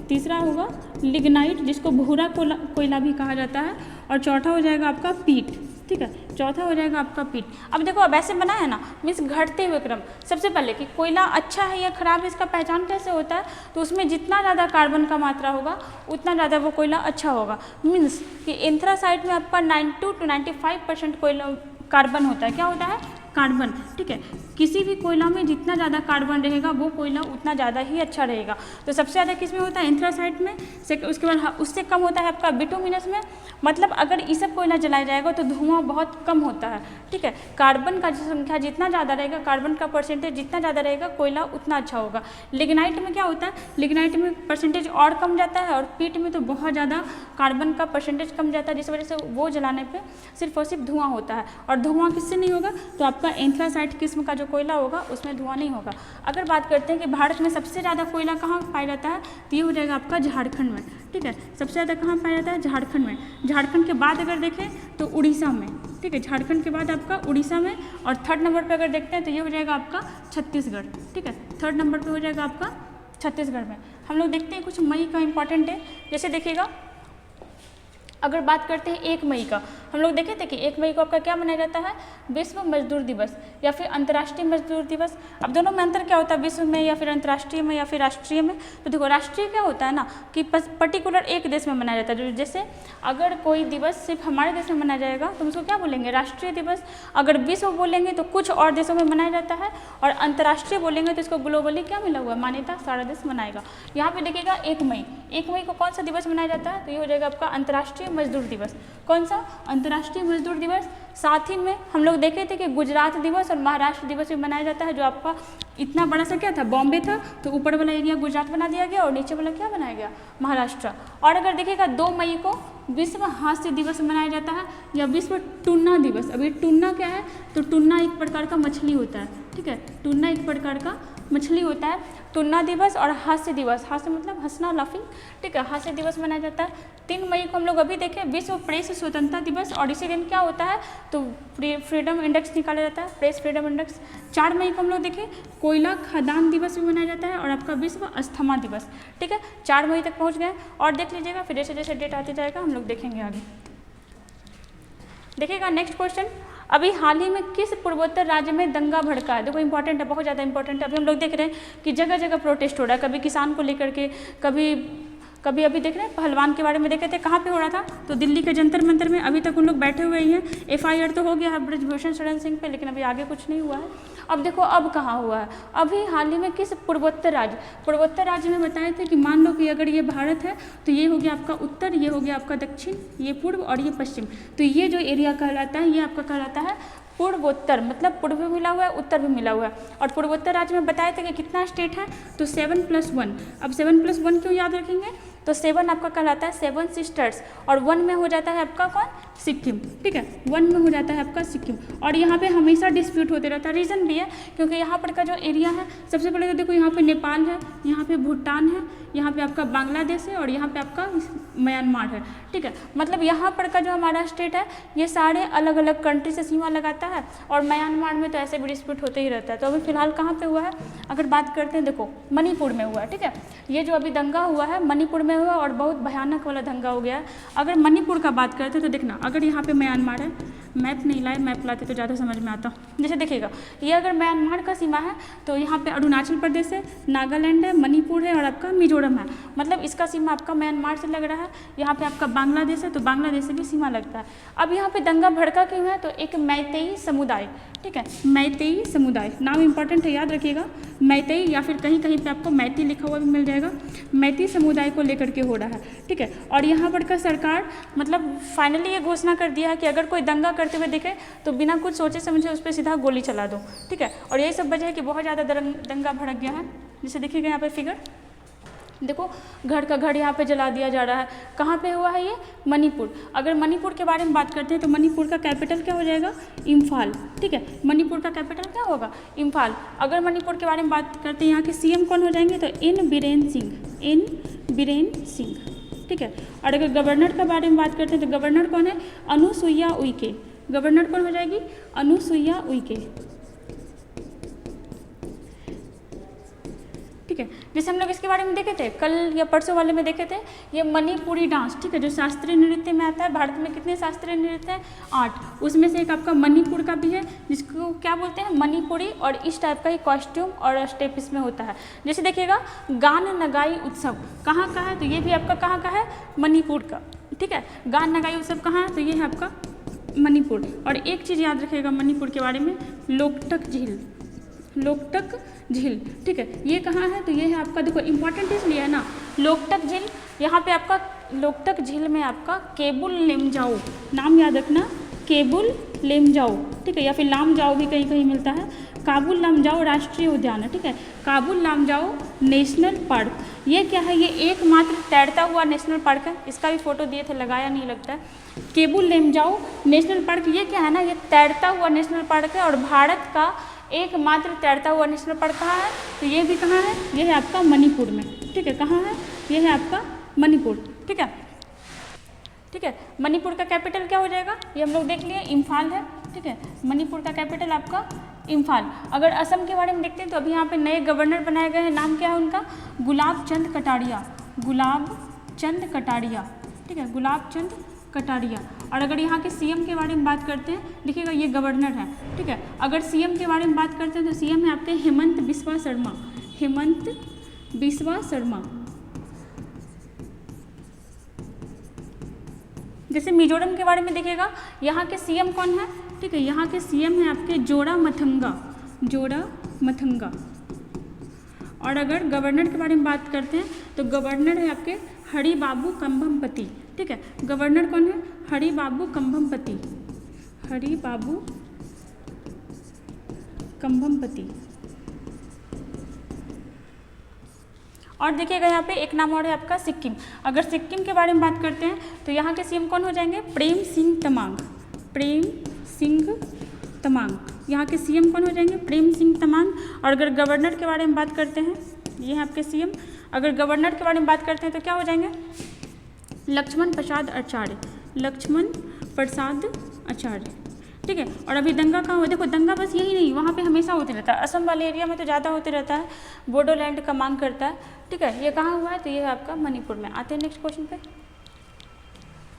तीसरा होगा लिग्नाइट जिसको भूरा कोयला भी कहा जाता है, और चौथा हो जाएगा आपका पीट। ठीक है, चौथा हो जाएगा आपका पीट। अब देखो अब ऐसे बना है ना, मीन्स घटते हुए क्रम। सबसे पहले कि कोयला अच्छा है या खराब है इसका पहचान कैसे होता है, तो उसमें जितना ज़्यादा कार्बन का मात्रा होगा उतना ज़्यादा वो कोयला अच्छा होगा। मीन्स कि एंथ्रासाइट में आपका 90 to 95% कोयला कार्बन होता है। क्या होता है? कार्बन। ठीक है, किसी भी कोयला में जितना ज़्यादा कार्बन रहेगा वो कोयला उतना ज़्यादा ही अच्छा रहेगा। तो सबसे ज़्यादा किस में होता है? एंथ्रासाइट में। उसके बाद उससे कम होता है आपका बिटुमिनस में। मतलब अगर ये सब कोयला जलाया जाएगा तो धुआं बहुत कम होता है। ठीक है, कार्बन का संख्या जितना ज़्यादा रहेगा, कार्बन का परसेंटेज जितना ज़्यादा रहेगा, कोयला उतना अच्छा होगा। लिग्नाइट में क्या होता है? लिग्नाइट में परसेंटेज और कम जाता है, और पीट में तो बहुत ज़्यादा कार्बन का परसेंटेज कम जाता है, जिस वजह से वो जलाने पर सिर्फ और सिर्फ धुआं होता है। और धुआं किससे नहीं होगा? तो आपका एंथ्रासाइट किस्म का जो कोयला होगा उसमें धुआं नहीं होगा। अगर बात करते हैं कि भारत में सबसे ज़्यादा कोयला कहाँ पाया जाता है, तो ये हो जाएगा आपका झारखंड में। ठीक है, सबसे ज़्यादा कहाँ पाया जाता है? झारखंड में। झारखंड के बाद अगर देखें तो उड़ीसा में। ठीक है, झारखंड के बाद आपका उड़ीसा में, और थर्ड नंबर पर अगर देखते हैं तो ये हो जाएगा आपका छत्तीसगढ़। ठीक है, थर्ड नंबर पर हो जाएगा आपका छत्तीसगढ़ में। हम लोग देखते हैं कुछ मई का इंपॉर्टेंट है। जैसे देखिएगा, अगर बात करते हैं 1 मई का, हम लोग देखे थे कि 1 मई को आपका क्या मनाया जाता है? विश्व मजदूर दिवस या फिर अंतर्राष्ट्रीय मजदूर दिवस। अब दोनों में अंतर क्या होता है, विश्व में या फिर अंतर्राष्ट्रीय में या फिर राष्ट्रीय में? तो देखो राष्ट्रीय क्या होता है ना कि पर्टिकुलर एक देश में मनाया जाता है। जैसे अगर कोई दिवस सिर्फ हमारे देश में मनाया जाएगा तो उसको क्या बोलेंगे? राष्ट्रीय दिवस। अगर विश्व बोलेंगे तो कुछ और देशों में मनाया जाता है, और अंतर्राष्ट्रीय बोलेंगे तो इसको ग्लोबली क्या मिला हुआ है? मान्यता, सारा देश मनाएगा। यहाँ पे देखिएगा 1 मई, 1 मई को कौन सा दिवस मनाया जाता है? तो ये हो जाएगा आपका अंतर्राष्ट्रीय मजदूर दिवस। कौन सा? अंतर्राष्ट्रीय मजदूर दिवस। साथ ही में हम लोग देखे थे कि गुजरात दिवस और महाराष्ट्र दिवस भी मनाया जाता है। जो आपका इतना बड़ा सा क्या था? बॉम्बे था, तो ऊपर वाला एरिया गुजरात बना दिया गया और नीचे वाला क्या बनाया गया? महाराष्ट्र। और अगर देखिएगा 2 मई को विश्व हास्य दिवस मनाया जाता है, या विश्व टुन्ना दिवस। अब ये टुन्ना क्या है? तो टुन्ना एक प्रकार का मछली होता है। ठीक है, टुन्ना एक प्रकार का मछली होता है। टुन्ना दिवस और हास्य दिवस, हास्य मतलब हंसना, लाफिंग। ठीक है, हास्य दिवस मनाया जाता है। 3 मई को हम लोग अभी देखें विश्व प्रेस स्वतंत्रता दिवस, और इसी दिन क्या होता है? तो फ्रीडम इंडेक्स निकाला जाता है, प्रेस फ्रीडम इंडेक्स। 4 मई को हम लोग देखें कोयला खदान दिवस भी मनाया जाता है, और आपका विश्व अस्थमा दिवस। ठीक है, 4 मई तक पहुँच गए। और देख लीजिएगा, फिर जैसे जैसे डेट आते जाएगा हम लोग देखेंगे आगे। देखिएगा नेक्स्ट क्वेश्चन, अभी हाल ही में किस पूर्वोत्तर राज्य में दंगा भड़का है? देखो इंपॉर्टेंट है, बहुत ज़्यादा इंपॉर्टेंट है। अभी हम लोग देख रहे हैं कि जगह जगह प्रोटेस्ट हो रहा है, कभी किसान को लेकर के, कभी अभी देख रहे हैं पहलवान के बारे में देखे थे, कहाँ पे हो रहा था? तो दिल्ली के जंतर मंतर में। अभी तक उन लोग बैठे हुए ही हैं। FIR तो हो गया है ब्रजभूषण शरण सिंह पे, लेकिन अभी आगे कुछ नहीं हुआ है। अब देखो अब कहाँ हुआ है, अभी हाल ही में किस पूर्वोत्तर राज्य में बताए थे कि मान लो कि अगर ये भारत है तो ये हो गया आपका उत्तर, ये हो गया आपका दक्षिण, ये पूर्व और ये पश्चिम। तो ये जो एरिया कहलाता है ये आपका कहलाता है पूर्वोत्तर, मतलब पूर्व भी मिला हुआ है, उत्तर भी मिला हुआ है। और पूर्वोत्तर राज्य में बताए थे कि कितना स्टेट है? तो 7+1। अब 7+1 क्यों याद रखेंगे? तो 7 आपका कहलाता है 7 सिस्टर्स, और 1 में हो जाता है आपका कौन? सिक्किम। ठीक है, 1 में हो जाता है आपका सिक्किम। और यहाँ पे हमेशा डिस्प्यूट होते रहता है। रीज़न भी है क्योंकि यहाँ पर का जो एरिया है, सबसे पहले तो देखो यहाँ पे नेपाल है, यहाँ पे भूटान है, यहाँ पे आपका बांग्लादेश है, और यहाँ पे आपका म्यांमार है। ठीक है, मतलब यहाँ पर का जो हमारा स्टेट है ये सारे अलग अलग कंट्री से सीमा लगाता है, और म्यांमार में तो ऐसे भी डिस्प्यूट होते ही रहता है। तो अभी फिलहाल कहाँ पे हुआ है? अगर बात करते हैं, देखो मणिपुर में हुआ है। ठीक है, ये जो अभी दंगा हुआ है मणिपुर में हुआ, और बहुत भयानक वाला दंगा हो गया है। अगर मणिपुर का बात करते हैं तो देखना, अगर यहाँ पे म्यांमार है, मैप नहीं लाए, मैप लाते तो ज़्यादा समझ में आता। जैसे देखिएगा, ये अगर म्यांमार का सीमा है तो यहाँ पे अरुणाचल प्रदेश है, नागालैंड है, मणिपुर है, और आपका मिजोरम है। मतलब इसका सीमा आपका म्यांमार से लग रहा है। यहाँ पे आपका बांग्लादेश है, तो बांग्लादेश से भी सीमा लगता है। अब यहाँ पे दंगा भड़का क्यों है? तो एक मैतेई समुदाय, ठीक है, मैतेई समुदाय नाम इंपॉर्टेंट है, याद रखिएगा। मैतेई, या फिर कहीं कहीं पे आपको मैती लिखा हुआ भी मिल जाएगा। मैती समुदाय को लेकर के हो रहा है। ठीक है, और यहाँ पर का सरकार मतलब फाइनली ये घोषणा कर दिया है कि अगर कोई दंगा करते हुए दिखे तो बिना कुछ सोचे समझे उस पर सीधा गोली चला दो। ठीक है, और यही सब वजह है कि बहुत ज़्यादा दंगा भड़क गया है। जैसे देखिएगा यहाँ पे फिगर, देखो घर का घर यहाँ पे जला दिया जा रहा है। कहाँ पे हुआ है ये? मणिपुर। अगर मणिपुर के बारे में बात करते हैं तो मणिपुर का कैपिटल क्या हो जाएगा? इम्फाल। ठीक है, मणिपुर का कैपिटल क्या होगा? इम्फाल। अगर मणिपुर के बारे में बात करते हैं यहाँ के CM कौन हो जाएंगे? तो एन बीरेन सिंह। ठीक है, और अगर गवर्नर के बारे में बात करते हैं तो गवर्नर कौन है? अनुसुईया उइके। गवर्नर कौन हो जाएगी? अनुसुईया उइके। ठीक है। जैसे हम लोग इसके बारे में देखे थे कल या परसों वाले में देखे थे, ये मणिपुरी डांस, ठीक है, जो शास्त्रीय नृत्य में आता है। भारत में कितने शास्त्रीय नृत्य हैं? 8। उसमें से एक आपका मणिपुर का भी है, जिसको क्या बोलते हैं? मणिपुरी। और इस टाइप का ही कॉस्ट्यूम और स्टेप इसमें होता है। जैसे देखिएगा गान नगाई उत्सव कहाँ का है? तो ये भी आपका कहाँ का है? मणिपुर का, ठीक है। गान नगाई उत्सव कहाँ है? तो ये है आपका मणिपुर। और एक चीज़ याद रखिएगा मणिपुर के बारे में, लोकटक झील, लोकटक झील, ठीक है, ये कहाँ है? तो ये है आपका, देखो इंपॉर्टेंट इसलिए है ना, लोकटक झील। यहाँ पे आपका लोकटक झील में आपका केबुल लेमजाओ, नाम याद रखना, केबुल लेमजाओ, ठीक है, या फिर लामजाओ भी कहीं कहीं मिलता है। काबुल लामजाओ राष्ट्रीय उद्यान है, ठीक है, काबुल लामजाओ नेशनल पार्क। ये क्या है? ये एकमात्र तैरता हुआ नेशनल पार्क है। इसका भी फोटो दिए थे, लगाया नहीं लगता है। केबुल लेमजाओ नेशनल पार्क, ये क्या है ना, ये तैरता हुआ नेशनल पार्क है और भारत का एकमात्र तैरता हुआ नेशनल पार्क कहाँ है? तो ये भी कहाँ है? ये है आपका मणिपुर में, ठीक है। कहाँ है? ये है आपका मणिपुर, ठीक है, ठीक है। मणिपुर का कैपिटल क्या हो जाएगा? ये हम लोग देख लिए, इम्फाल है, ठीक है। मणिपुर का कैपिटल आपका इम्फाल। अगर असम के बारे में देखते हैं तो अभी यहाँ पे नए गवर्नर बनाए गए हैं, नाम क्या है उनका? गुलाब चंद कटारिया, गुलाब चंद कटारिया, ठीक है, गुलाब चंद कटारिया। और अगर यहाँ के सीएम के बारे में बात करते हैं, देखिएगा ये गवर्नर है, ठीक है। अगर सीएम के बारे में बात करते हैं तो सीएम है आपके हेमंत बिस्वा शर्मा, हेमंत बिस्वा शर्मा। जैसे मिजोरम के बारे में देखिएगा, यहाँ के सीएम कौन है? ठीक है, यहाँ के सीएम है आपके जोरामथंगा, जोरामथंगा। और अगर गवर्नर के बारे में बात करते हैं तो गवर्नर है आपके हरिबाबू कंभमपति, ठीक है। गवर्नर कौन है? हरिबाबू कंभमपति, हरिबाबू कंभमपति। और देखिएगा यहाँ पे एक नाम और है आपका सिक्किम। अगर सिक्किम के बारे में बात करते हैं तो यहाँ के सीएम कौन हो जाएंगे? प्रेम सिंह तमांग, प्रेम सिंह तमांग। यहाँ के सीएम कौन हो जाएंगे? प्रेम सिंह तमांग। और अगर गवर्नर के बारे में बात करते हैं, ये है आपके सीएम। अगर गवर्नर के बारे में बात करते हैं तो क्या हो जाएंगे? लक्ष्मण प्रसाद आचार्य, लक्ष्मण प्रसाद आचार्य, ठीक है। और अभी दंगा कहाँ हुआ? देखो दंगा बस यही नहीं, वहाँ पे हमेशा होते रहता है। असम वाले एरिया में तो ज़्यादा होते रहता है, बोडोलैंड का मांग करता है, ठीक है। ये कहाँ हुआ है? तो ये है आपका मणिपुर में। आते हैं नेक्स्ट क्वेश्चन पे।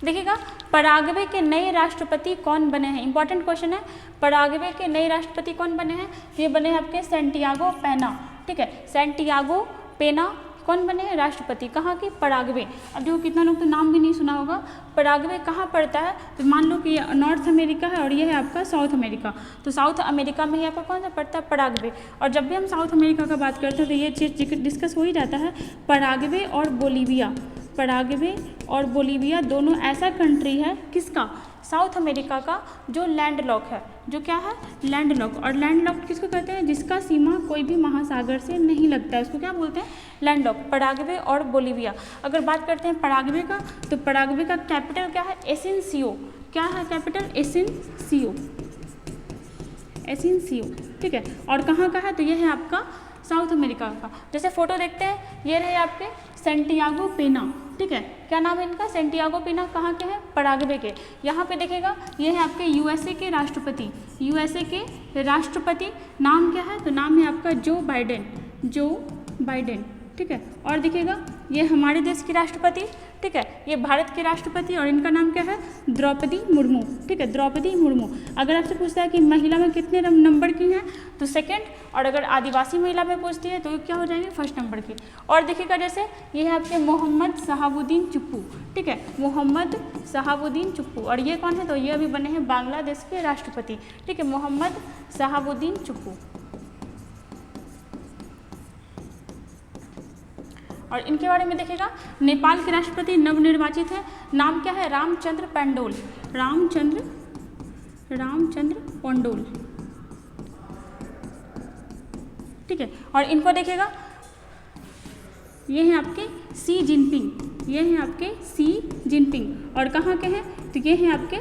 देखिएगा पराग्वे के नए राष्ट्रपति कौन बने हैं? इंपॉर्टेंट क्वेश्चन है। पराग्वे के नए राष्ट्रपति कौन बने हैं? ये बने हैं आपके सैंटियागो पेना, ठीक है, सैंटियागो पेना कौन बने हैं राष्ट्रपति? कहाँ की? पराग्वे। अब देखो कितना लोग तो नाम भी नहीं सुना होगा। पराग्वे कहाँ पड़ता है? तो मान लो कि ये नॉर्थ अमेरिका है और ये है आपका साउथ अमेरिका। तो साउथ अमेरिका में ही आपका कौन सा पड़ता है? पराग्वे। और जब भी हम साउथ अमेरिका का बात करते हैं तो ये चीज़ डिस्कस हो ही जाता है। पराग्वे और बोलीविया, पराग्वे और बोलीविया दोनों ऐसा कंट्री है किसका? साउथ अमेरिका का, जो लैंडलॉक है। जो क्या है? लैंडलॉक। और लैंडलॉक किसको कहते हैं? जिसका सीमा कोई भी महासागर से नहीं लगता है, उसको क्या बोलते हैं? लैंडलॉक। पराग्वे और बोलीविया। अगर बात करते हैं पराग्वे का, तो पराग्वे का कैपिटल क्या है? एसेंसियो। क्या है कैपिटल? एसेंसियो, एसेंसियो, ठीक है। और कहाँ का है? तो ये है आपका साउथ अमेरिका का। जैसे फोटो देखते हैं, ये रहे आपके सैंटियागो पेना, ठीक है। क्या नाम है इनका? सैंटियागो पेना। कहाँ के हैं? पराग्वे के। यहाँ पे देखेगा ये है आपके यूएसए के राष्ट्रपति, यूएसए के राष्ट्रपति नाम क्या है? तो नाम है आपका जो बाइडेन, जो बाइडेन, ठीक है। और देखिएगा ये हमारे देश की राष्ट्रपति, ठीक है, ये भारत के राष्ट्रपति और इनका नाम क्या है? द्रौपदी मुर्मू, ठीक है, द्रौपदी मुर्मू। अगर आपसे पूछता है कि महिला में कितने नंबर की हैं, तो सेकंड। और अगर आदिवासी महिला में पूछती है तो क्या हो जाएगी? फर्स्ट नंबर की। और देखिएगा जैसे ये है आपके मोहम्मद शहाबुद्दीन चुप्पू, ठीक है, मोहम्मद शहाबुद्दीन चुप्पू। और ये कौन है? तो ये अभी बने हैं बांग्लादेश के राष्ट्रपति, ठीक है, मोहम्मद शहाबुद्दीन चुप्पू। और इनके बारे में देखिएगा, नेपाल के राष्ट्रपति नवनिर्वाचित है, नाम क्या है? रामचंद्र पंडोल, रामचंद्र पंडोल, ठीक है। और इनको देखिएगा, ये हैं आपके सी जिनपिंग, ये हैं आपके सी जिनपिंग। और कहाँ के हैं? तो ये हैं आपके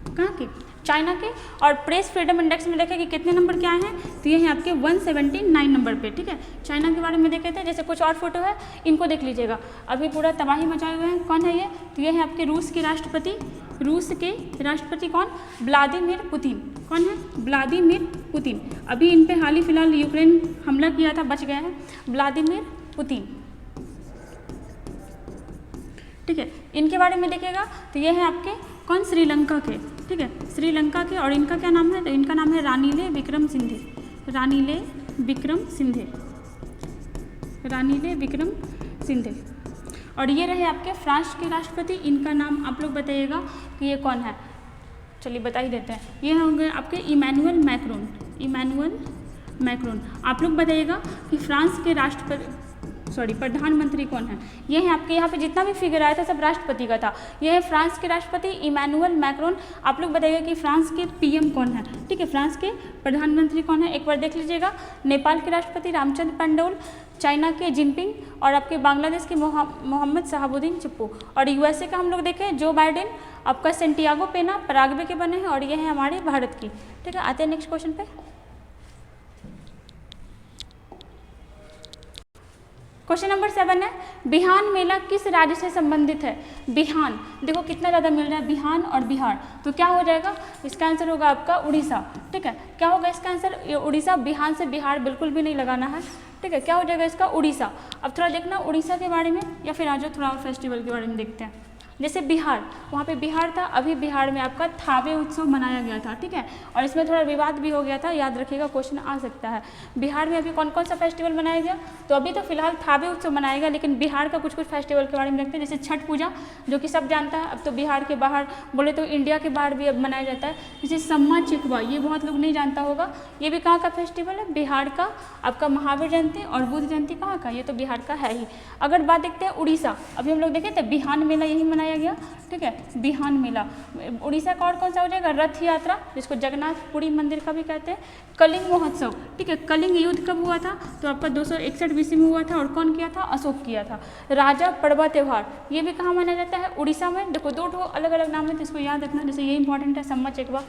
कहाँ के? चाइना के। और प्रेस फ्रीडम इंडेक्स में देखें कि कितने नंबर के आए हैं, तो ये हैं आपके 179 नंबर पे, ठीक है। चाइना के बारे में देखे थे, जैसे कुछ और फोटो है इनको देख लीजिएगा, अभी पूरा तबाही मचाए हुए हैं। कौन है ये, तो ये है आपके रूस के राष्ट्रपति, रूस के राष्ट्रपति कौन, व्लादिमीर पुतिन। कौन है, व्लादिमीर पुतिन। अभी इन पे हाल ही फिलहाल यूक्रेन हमला किया था, बच गया है, व्लादिमीर पुतिन, ठीक है। इनके बारे में देखिएगा तो ये है आपके कौन, श्रीलंका के, ठीक है, श्रीलंका के। और इनका क्या नाम है, तो इनका नाम है रानिले विक्रमसिंघे, रानिले विक्रमसिंघे, रानिले विक्रमसिंघे। और ये रहे आपके फ्रांस के राष्ट्रपति, इनका नाम आप लोग बताइएगा कि ये कौन है, चलिए बता ही देते हैं। ये होंगे आपके इमैनुअल मैक्रोन, इमैनुअल मैक्रोन। आप लोग बताइएगा कि फ्रांस के प्रधानमंत्री कौन है। ये है आपके, यहाँ पे जितना भी फिगर आया था सब राष्ट्रपति का था। ये है फ्रांस के राष्ट्रपति इमैनुअल मैक्रोन। आप लोग बताइएगा कि फ्रांस के पीएम कौन है, ठीक है, फ्रांस के प्रधानमंत्री कौन है, एक बार देख लीजिएगा। नेपाल के राष्ट्रपति रामचंद्र पंडौल, चाइना के जिनपिंग, और आपके बांग्लादेश के मोहम्मद शहाबुद्दीन चिप्पू। और यूएसए का हम लोग देखें जो बाइडेन, आपका सेंटियागो पेना पराग्वे के बने हैं, और ये है हमारे भारत की, ठीक है। आते हैं नेक्स्ट क्वेश्चन पे। क्वेश्चन नंबर 7 है, बिहान मेला किस राज्य से संबंधित है। बिहान, देखो कितना ज़्यादा मिल रहा है, बिहान और बिहार, तो क्या हो जाएगा, इसका आंसर होगा आपका उड़ीसा, ठीक है। क्या होगा इसका आंसर, उड़ीसा। बिहान से बिहार बिल्कुल भी नहीं लगाना है, ठीक है। क्या हो जाएगा इसका, उड़ीसा। अब थोड़ा देखना उड़ीसा के बारे में, या फिर आज थोड़ा और फेस्टिवल के बारे में देखते हैं। जैसे बिहार, वहाँ पे बिहार था, अभी बिहार में आपका थावे उत्सव मनाया गया था, ठीक है। और इसमें थोड़ा विवाद भी हो गया था, याद रखिएगा, क्वेश्चन आ सकता है। बिहार में अभी कौन कौन सा फेस्टिवल मनाया गया, तो अभी तो फिलहाल थावे उत्सव मनाया गया, लेकिन बिहार का कुछ कुछ फेस्टिवल के बारे में देखते हैं। जैसे छठ पूजा, जो कि सब जानता है, अब तो बिहार के बाहर बोले तो इंडिया के बाहर भी अब मनाया जाता है। जैसे सम्मा चिकवा, ये बहुत लोग नहीं जानता होगा, ये भी कहाँ का फेस्टिवल है, बिहार का। आपका महावीर जयंती और बुद्ध जयंती कहाँ का, ये तो बिहार का है ही। अगर बात देखते हैं उड़ीसा, अभी हम लोग देखे थे बिहान मेला यही मनाया गया, ठीक है, बिहान मेला। उड़ीसा का और कौन सा हो जाएगा, रथ यात्रा, जिसको जगन्नाथपुरी मंदिर का भी कहते हैं। कलिंग महोत्सव, ठीक है, कलिंग युद्ध कब हुआ था, तो आपका 261 BC में हुआ था, और कौन किया था, अशोक किया था। राजा पड़वा त्यौहार, ये भी कहाँ मनाया जाता है, उड़ीसा में। देखो दो अलग अलग नाम है, तो इसको याद रखना, जैसे ये इंपॉर्टेंट है, सम्मा चेकवा,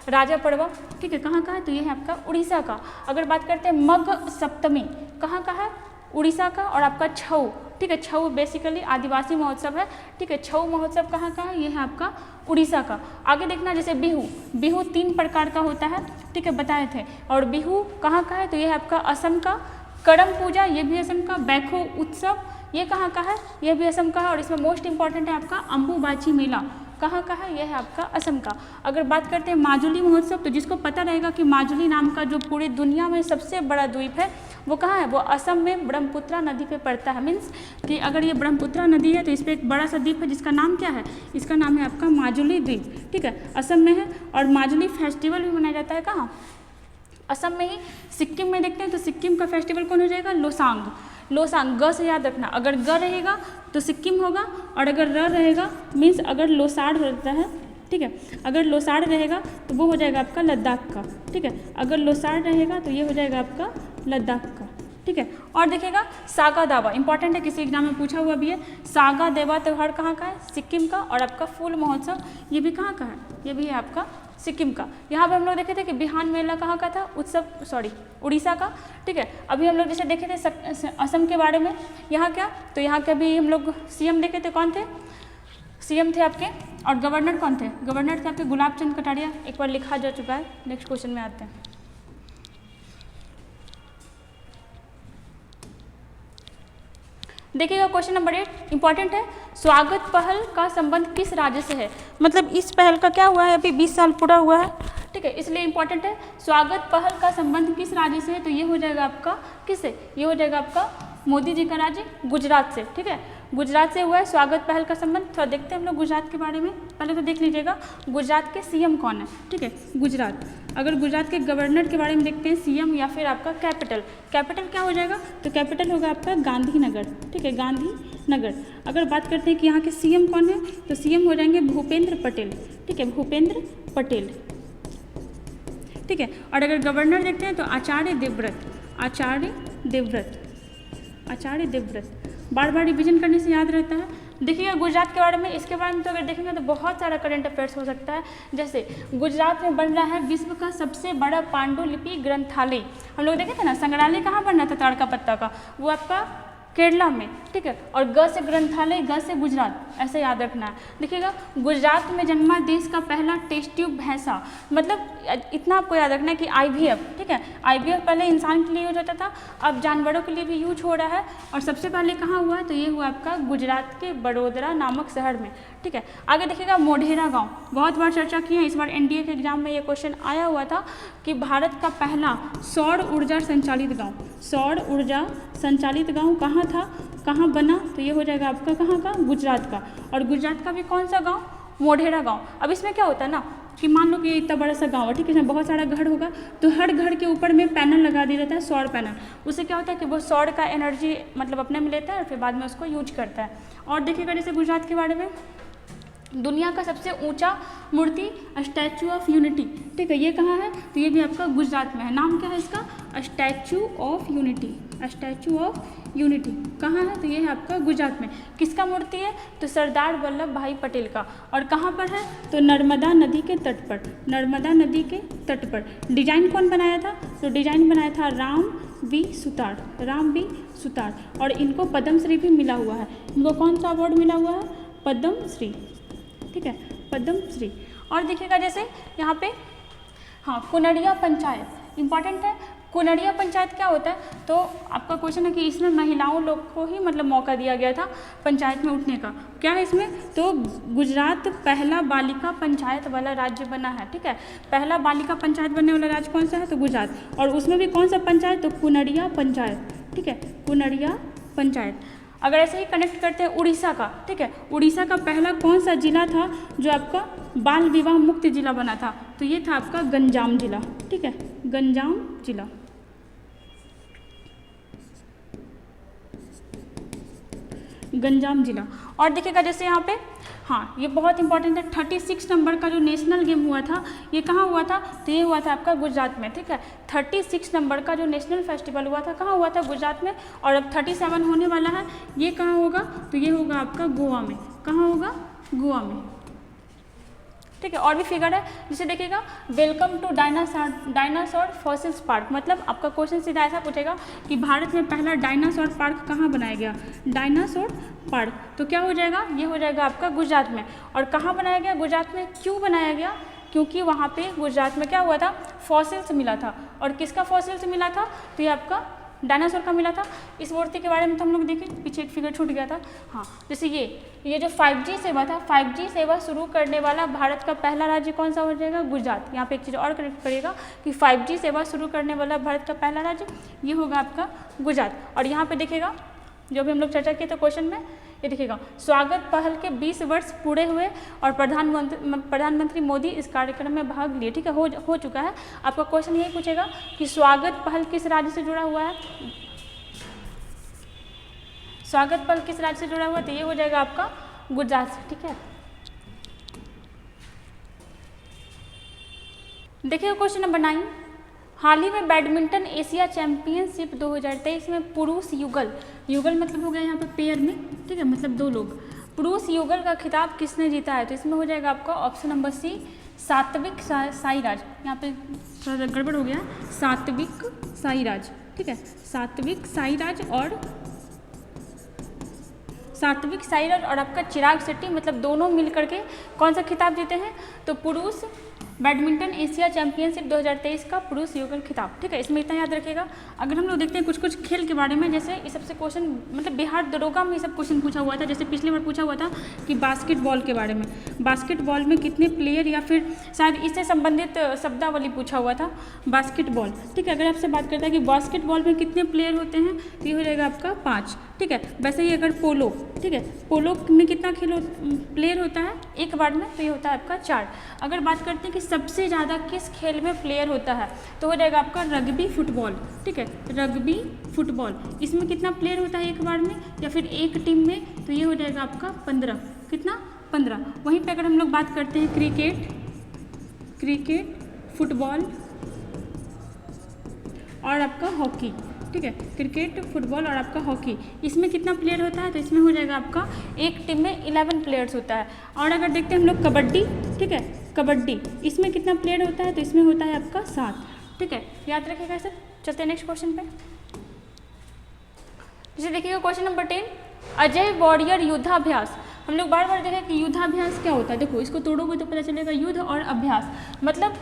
राजा पड़वा, ठीक है, कहाँ का है, तो ये है आपका उड़ीसा का। अगर बात करते हैं मघ सप्तमी, कहाँ का है, उड़ीसा का। और आपका छऊ, ठीक है, छऊ बेसिकली आदिवासी महोत्सव है, ठीक है, छऊ महोत्सव कहाँ का है, ये है आपका उड़ीसा का। आगे देखना, जैसे बिहू, बिहू 3 प्रकार का होता है, ठीक है, बताए थे। और बिहू कहाँ का है, तो ये है आपका असम का। करम पूजा, ये भी असम का। बैखो उत्सव, ये कहाँ का है, ये भी असम का है। और इसमें मोस्ट इंपॉर्टेंट है आपका अम्बुबाची मेला, कहाँ का है, यह है आपका असम का। अगर बात करते हैं माजुली महोत्सव, तो जिसको पता रहेगा कि माजुली नाम का जो पूरी दुनिया में सबसे बड़ा द्वीप है वो कहाँ है, वो असम में ब्रह्मपुत्रा नदी पे पड़ता है। मीन्स कि अगर ये ब्रह्मपुत्रा नदी है तो इस पर एक बड़ा सा द्वीप है जिसका नाम क्या है, इसका नाम है आपका माजुली द्वीप, ठीक है, असम में है। और माजुली फेस्टिवल भी मनाया जाता है कहाँ, असम में ही। सिक्किम में देखते हैं तो सिक्किम का फेस्टिवल कौन हो जाएगा, लोसांग। लोसांग, ग से याद रखना, अगर ग रहेगा तो सिक्किम होगा, और अगर र रहेगा मीन्स अगर लोसाड़ रहता है, ठीक है, अगर लोसाड़ रहेगा तो वो हो जाएगा आपका लद्दाख का, ठीक है, अगर लोसाड़ रहेगा तो ये हो जाएगा आपका लद्दाख का, ठीक है। और देखिएगा सागा दावा, इंपॉर्टेंट है, किसी एग्जाम में पूछा हुआ भी है। सागा देवा त्यौहार कहाँ का है, सिक्किम का। और आपका फूल महोत्सव, ये भी कहाँ का है, ये भी है आपका सिक्किम का। यहाँ पे हम लोग देखे थे कि बिहान मेला कहाँ का था, उत्सव, सॉरी, उड़ीसा का, ठीक है। अभी हम लोग जैसे देखे थे असम के बारे में, यहाँ क्या, तो यहाँ के अभी हम लोग CM देखे थे, कौन थे, CM थे आपके, और गवर्नर कौन थे, गवर्नर थे आपके गुलाब चंद कटारिया, एक बार लिखा जा चुका है। नेक्स्ट क्वेश्चन में आते हैं। देखिएगा क्वेश्चन नंबर 8 इंपॉर्टेंट है, स्वागत पहल का संबंध किस राज्य से है। मतलब इस पहल का क्या हुआ है, अभी 20 साल पूरा हुआ है, ठीक है, इसलिए इंपॉर्टेंट है। स्वागत पहल का संबंध किस राज्य से है, तो ये हो जाएगा आपका किससे, ये हो जाएगा आपका मोदी जी का राज्य गुजरात से, ठीक है, गुजरात से हुआ है स्वागत पहल का संबंध। थोड़ा देखते हैं हम लोग गुजरात के बारे में, पहले तो देख लीजिएगा गुजरात के CM कौन है, ठीक है, गुजरात। अगर गुजरात के गवर्नर के बारे में देखते हैं CM, या फिर आपका कैपिटल, कैपिटल क्या हो जाएगा, तो कैपिटल होगा आपका गांधीनगर, ठीक है, गांधीनगर। अगर बात करते हैं कि यहाँ के CM कौन है, तो CM हो जाएंगे भूपेंद्र पटेल, ठीक है, भूपेंद्र पटेल, ठीक है। और अगर गवर्नर देखते हैं तो आचार्य देवव्रत, आचार्य देवव्रत, आचार्य देवव्रत। बार बार रिविजन करने से याद रहता है। देखिएगा गुजरात के बारे में, इसके बारे में तो अगर देखेंगे तो बहुत सारा करंट अफेयर्स हो सकता है। जैसे गुजरात में बन रहा है विश्व का सबसे बड़ा पांडुलिपि ग्रंथालय। हम लोग देखे थे ना, संग्रहालय कहाँ बन रहा था ताड़का पत्ता का, वो आपका केरला में, ठीक है। और ग से ग्रंथालय, ग से गुजरात, ऐसे याद रखना है। देखिएगा गुजरात में जन्मा देश का पहला टेस्ट ट्यूब भैंसा, मतलब इतना आपको याद रखना है कि IVF, ठीक है, IVF पहले इंसान के लिए यूज होता था, अब जानवरों के लिए भी यूज हो रहा है। और सबसे पहले कहाँ हुआ है, तो ये हुआ आपका गुजरात के बड़ोदरा नामक शहर में, ठीक है। आगे देखिएगा मोढेरा गाँव, बहुत बार चर्चा की है, इस बार NDA के एग्जाम में ये क्वेश्चन आया हुआ था कि भारत का पहला सौर ऊर्जा संचालित गाँव, सौर ऊर्जा संचालित गाँव कहाँ था, कहाँ बना, तो ये हो जाएगा आपका कहाँ का, गुजरात का। और गुजरात का भी कौन सा गांव, मोढेरा गांव। अब इसमें क्या होता है ना कि मान लो कि ये इतना बड़ा सा गांव है, ठीक है, इसमें बहुत सारा घर होगा, तो हर घर के ऊपर में पैनल लगा दिया जाता है, सौर पैनल। उससे क्या होता है कि वो सौर का एनर्जी मतलब अपने में लेता है और फिर बाद में उसको यूज करता है। और देखिएगा जैसे गुजरात के बारे में, दुनिया का सबसे ऊंचा मूर्ति स्टैचू ऑफ यूनिटी, ठीक है, ये कहाँ है, तो ये भी आपका गुजरात में है। नाम क्या है इसका, statue of unity, statue of unity कहाँ है, तो ये है आपका गुजरात में। किसका मूर्ति है, तो सरदार वल्लभ भाई पटेल का। और कहाँ पर है, तो नर्मदा नदी के तट पर, नर्मदा नदी के तट पर। डिजाइन कौन बनाया था, तो डिजाइन बनाया था राम बी सुतार, राम बी सुतार। और इनको पद्मश्री भी मिला हुआ है, इनको कौन सा अवार्ड मिला हुआ है, पद्मश्री, ठीक है, पद्मश्री। और देखिएगा जैसे यहाँ पे हाँ कुनरिया पंचायत इंपॉर्टेंट है। कुनरिया पंचायत क्या होता है, तो आपका क्वेश्चन है कि इसमें महिलाओं लोग को ही मतलब मौका दिया गया था पंचायत में उठने का। क्या है इसमें, तो गुजरात पहला बालिका पंचायत वाला राज्य बना है, ठीक है। पहला बालिका पंचायत बनने वाला राज्य कौन सा है, तो गुजरात। और उसमें भी कौन सा पंचायत, तो कुनरिया पंचायत, ठीक है, कुनरिया पंचायत। अगर ऐसे ही कनेक्ट करते हैं उड़ीसा का, ठीक है, उड़ीसा का पहला कौन सा जिला था जो आपका बाल विवाह मुक्त जिला बना था, तो ये था आपका गंजाम जिला, ठीक है, गंजाम जिला। गंजाम जिला। और देखिएगा जैसे यहाँ पे हाँ ये बहुत इंपॉर्टेंट है, 36 नंबर का जो नेशनल गेम हुआ था ये कहाँ हुआ था, तो ये हुआ था आपका गुजरात में, ठीक है। 36 नंबर का जो नेशनल फेस्टिवल हुआ था कहाँ हुआ था, गुजरात में। और अब 37 होने वाला है, ये कहाँ होगा, तो ये होगा आपका गोवा में। कहाँ होगा, गोवा में, ठीक है। और भी फिगर है, जिसे देखिएगा welcome to dinosaur fossils park, मतलब आपका क्वेश्चन सीधा ऐसा पूछेगा कि भारत में पहला डायनासोर पार्क कहाँ बनाया गया, डायनासोर पार्क, तो क्या हो जाएगा, ये हो जाएगा आपका गुजरात में। और कहाँ बनाया गया, गुजरात में। क्यों बनाया गया, क्योंकि वहाँ पे गुजरात में क्या हुआ था, फॉसिल्स मिला था। और किसका फॉसिल्स मिला था, तो ये आपका डायनासोर का मिला था। इस मूर्ति के बारे में तो हम लोग देखें, पीछे एक फिगर छूट गया था, हाँ जैसे ये जो 5G सेवा था, 5G सेवा शुरू करने वाला भारत का पहला राज्य कौन सा हो जाएगा, गुजरात। यहाँ पे एक चीज़ और कनेक्ट करिएगा कि 5G सेवा शुरू करने वाला भारत का पहला राज्य ये होगा आपका गुजरात। और यहाँ पे देखिएगा जो भी हम लोग चर्चा किए थे क्वेश्चन में, ये देखिएगा स्वागत पहल के 20 वर्ष पूरे हुए और प्रधानमंत्री मोदी इस कार्यक्रम में भाग लिए, ठीक है, हो चुका है। आपका क्वेश्चन यही पूछेगा कि स्वागत पहल किस राज्य से जुड़ा हुआ है, स्वागत पहल किस राज्य से जुड़ा हुआ है, तो ये हो जाएगा आपका गुजरात से, ठीक है। देखिए क्वेश्चन नंबर 9, हाल ही में बैडमिंटन एशिया चैंपियनशिप 2023 में पुरुष युगल, युगल मतलब हो गया यहाँ पे पेयर में, ठीक है, मतलब दो लोग, पुरुष युगल का खिताब किसने जीता है, तो इसमें हो जाएगा आपका option number C Satwik Sairaj. यहाँ पे थोड़ा सा गड़बड़ हो गया, सात्विक साईराज, ठीक है, सात्विक साईराज और आपका चिराग शेट्टी, मतलब दोनों मिल करके कौन सा खिताब जीते हैं, तो पुरुष बैडमिंटन एशिया चैंपियनशिप 2023 का पुरुष युगल खिताब, ठीक है। इसमें इतना याद रखिएगा। अगर हम लोग देखते हैं कुछ खेल के बारे में, जैसे इस सबसे क्वेश्चन मतलब बिहार दरोगा में ये सब क्वेश्चन पूछा हुआ था, जैसे पिछले बार पूछा हुआ था कि बास्केटबॉल के बारे में, बास्केटबॉल में कितने प्लेयर, या फिर शायद इससे संबंधित शब्दावली पूछा हुआ था, बास्केटबॉल, ठीक है। अगर आपसे बात करता है कि बास्केटबॉल में कितने प्लेयर होते हैं, तो ये हो जाएगा आपका 5, ठीक है। वैसे ही अगर पोलो, ठीक है, पोलो में कितना प्लेयर होता है एक बार में, तो ये होता है आपका 4। अगर बात करते हैं कि सबसे ज़्यादा किस खेल में प्लेयर होता है, तो हो जाएगा आपका रग्बी फुटबॉल, ठीक है, रग्बी फुटबॉल। इसमें कितना प्लेयर होता है एक बार में या फिर एक टीम में, तो ये हो जाएगा आपका 15, कितना 15। वहीं पे अगर हम लोग बात करते हैं क्रिकेट, फुटबॉल और आपका हॉकी, ठीक है, क्रिकेट, फुटबॉल और आपका हॉकी, इसमें कितना प्लेयर होता है? तो इसमें हो जाएगा आपका एक टीम में 11 प्लेयर्स होता है। और अगर देखते हैं हम लोग कबड्डी, ठीक है, कबड्डी, इसमें कितना प्लेयर होता है? तो इसमें होता है आपका 7, ठीक है, याद रखिएगा सर। चलते हैं नेक्स्ट क्वेश्चन पे। जैसे देखिएगा क्वेश्चन नंबर 10, अजय वॉरियर युद्धाभ्यास। हम लोग बार बार देखें कि युद्धाभ्यास क्या होता है। देखो इसको तोड़ोगे तो पता चलेगा युद्ध और अभ्यास, मतलब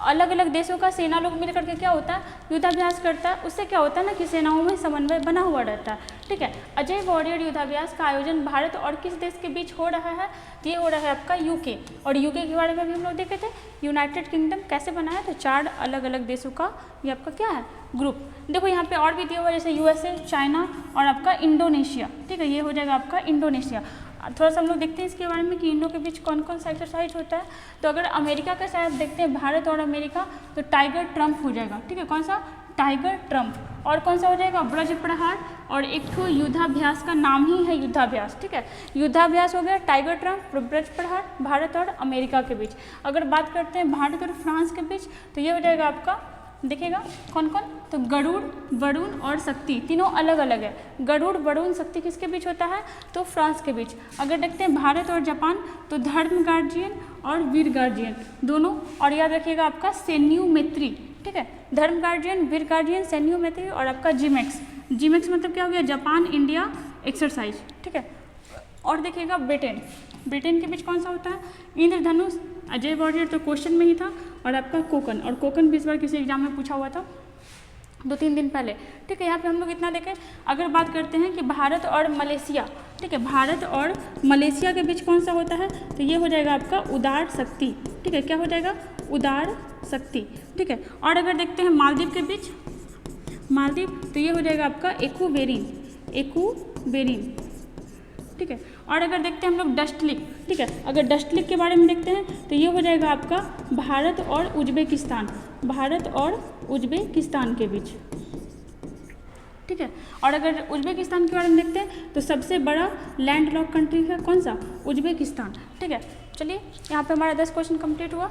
अलग अलग देशों का सेना लोग मिल करके क्या होता है, युद्धाभ्यास करता है। उससे क्या होता है ना कि सेनाओं में समन्वय बना हुआ रहता है, ठीक है। अजय वॉरियर युद्धाभ्यास का आयोजन भारत और किस देश के बीच हो रहा है? ये हो रहा है आपका यूके। और यूके के बारे में भी हम लोग देखे थे, यूनाइटेड किंगडम कैसे बना है, तो 4 अलग अलग देशों का ये आपका क्या है, ग्रुप। देखो यहाँ पे और भी दिया हुआ है, जैसे यूएसए, चाइना और आपका इंडोनेशिया, ठीक है, ये हो जाएगा आपका इंडोनेशिया। थोड़ा सा हम लोग देखते हैं इसके बारे में कि इन लोगों के बीच कौन कौन सा एक्सरसाइज होता है। तो अगर अमेरिका का साथ देखते हैं, भारत और अमेरिका, तो टाइगर ट्रम्प हो जाएगा, ठीक है, कौन सा, टाइगर ट्रम्प। और कौन सा हो जाएगा, ब्रज प्रहार। और एक तो युद्धाभ्यास का नाम ही है युद्धाभ्यास, ठीक है, युद्धाभ्यास हो गया टाइगर ट्रम्प, ब्रज प्रहार, भारत और अमेरिका के बीच। अगर बात करते हैं भारत और फ्रांस के बीच, तो ये हो जाएगा आपका, देखिएगा कौन कौन, तो गरुड़, वरुण और शक्ति, तीनों अलग अलग है। गरुड़, वरुण, शक्ति किसके बीच होता है, तो फ्रांस के बीच। अगर देखते हैं भारत और जापान, तो धर्म गार्जियन और वीर गार्जियन दोनों। और याद रखिएगा आपका सैन्यू मैत्री, ठीक है, धर्म गार्जियन, वीर गार्जियन, सैन्यू मैत्री और आपका जीमैक्स। जीमैक्स मतलब क्या हो गया, जापान इंडिया एक्सरसाइज, ठीक है। और देखिएगा ब्रिटेन, ब्रिटेन के बीच कौन सा होता है, इंद्रधनुष, अजय वॉरियर तो क्वेश्चन में ही था, और आपका कोकन। और कोकन भी इस बार किसी एग्जाम में पूछा हुआ था 2-3 दिन पहले, ठीक है। यहाँ पे हम लोग इतना देखें। अगर बात करते हैं कि भारत और मलेशिया, ठीक है, भारत और मलेशिया के बीच कौन सा होता है, तो ये हो जाएगा आपका उदार शक्ति, ठीक है, क्या हो जाएगा, उदार शक्ति, ठीक है। और अगर देखते हैं मालदीव के बीच, मालदीव, तो ये हो जाएगा आपका एक्यूबेरिन, एक्यूबेरिन, ठीक है। और अगर देखते हैं हम लोग डस्टलिक, ठीक है, अगर डस्टलिक के बारे में देखते हैं, तो ये हो जाएगा आपका भारत और उज्बेकिस्तान, भारत और उज्बेकिस्तान के बीच, ठीक है। और अगर उज्बेकिस्तान के बारे में देखते हैं, तो सबसे बड़ा लैंड लॉक कंट्री है कौन सा, उज्बेकिस्तान, ठीक है। चलिए यहाँ पे हमारा 10 क्वेश्चन कंप्लीट हुआ।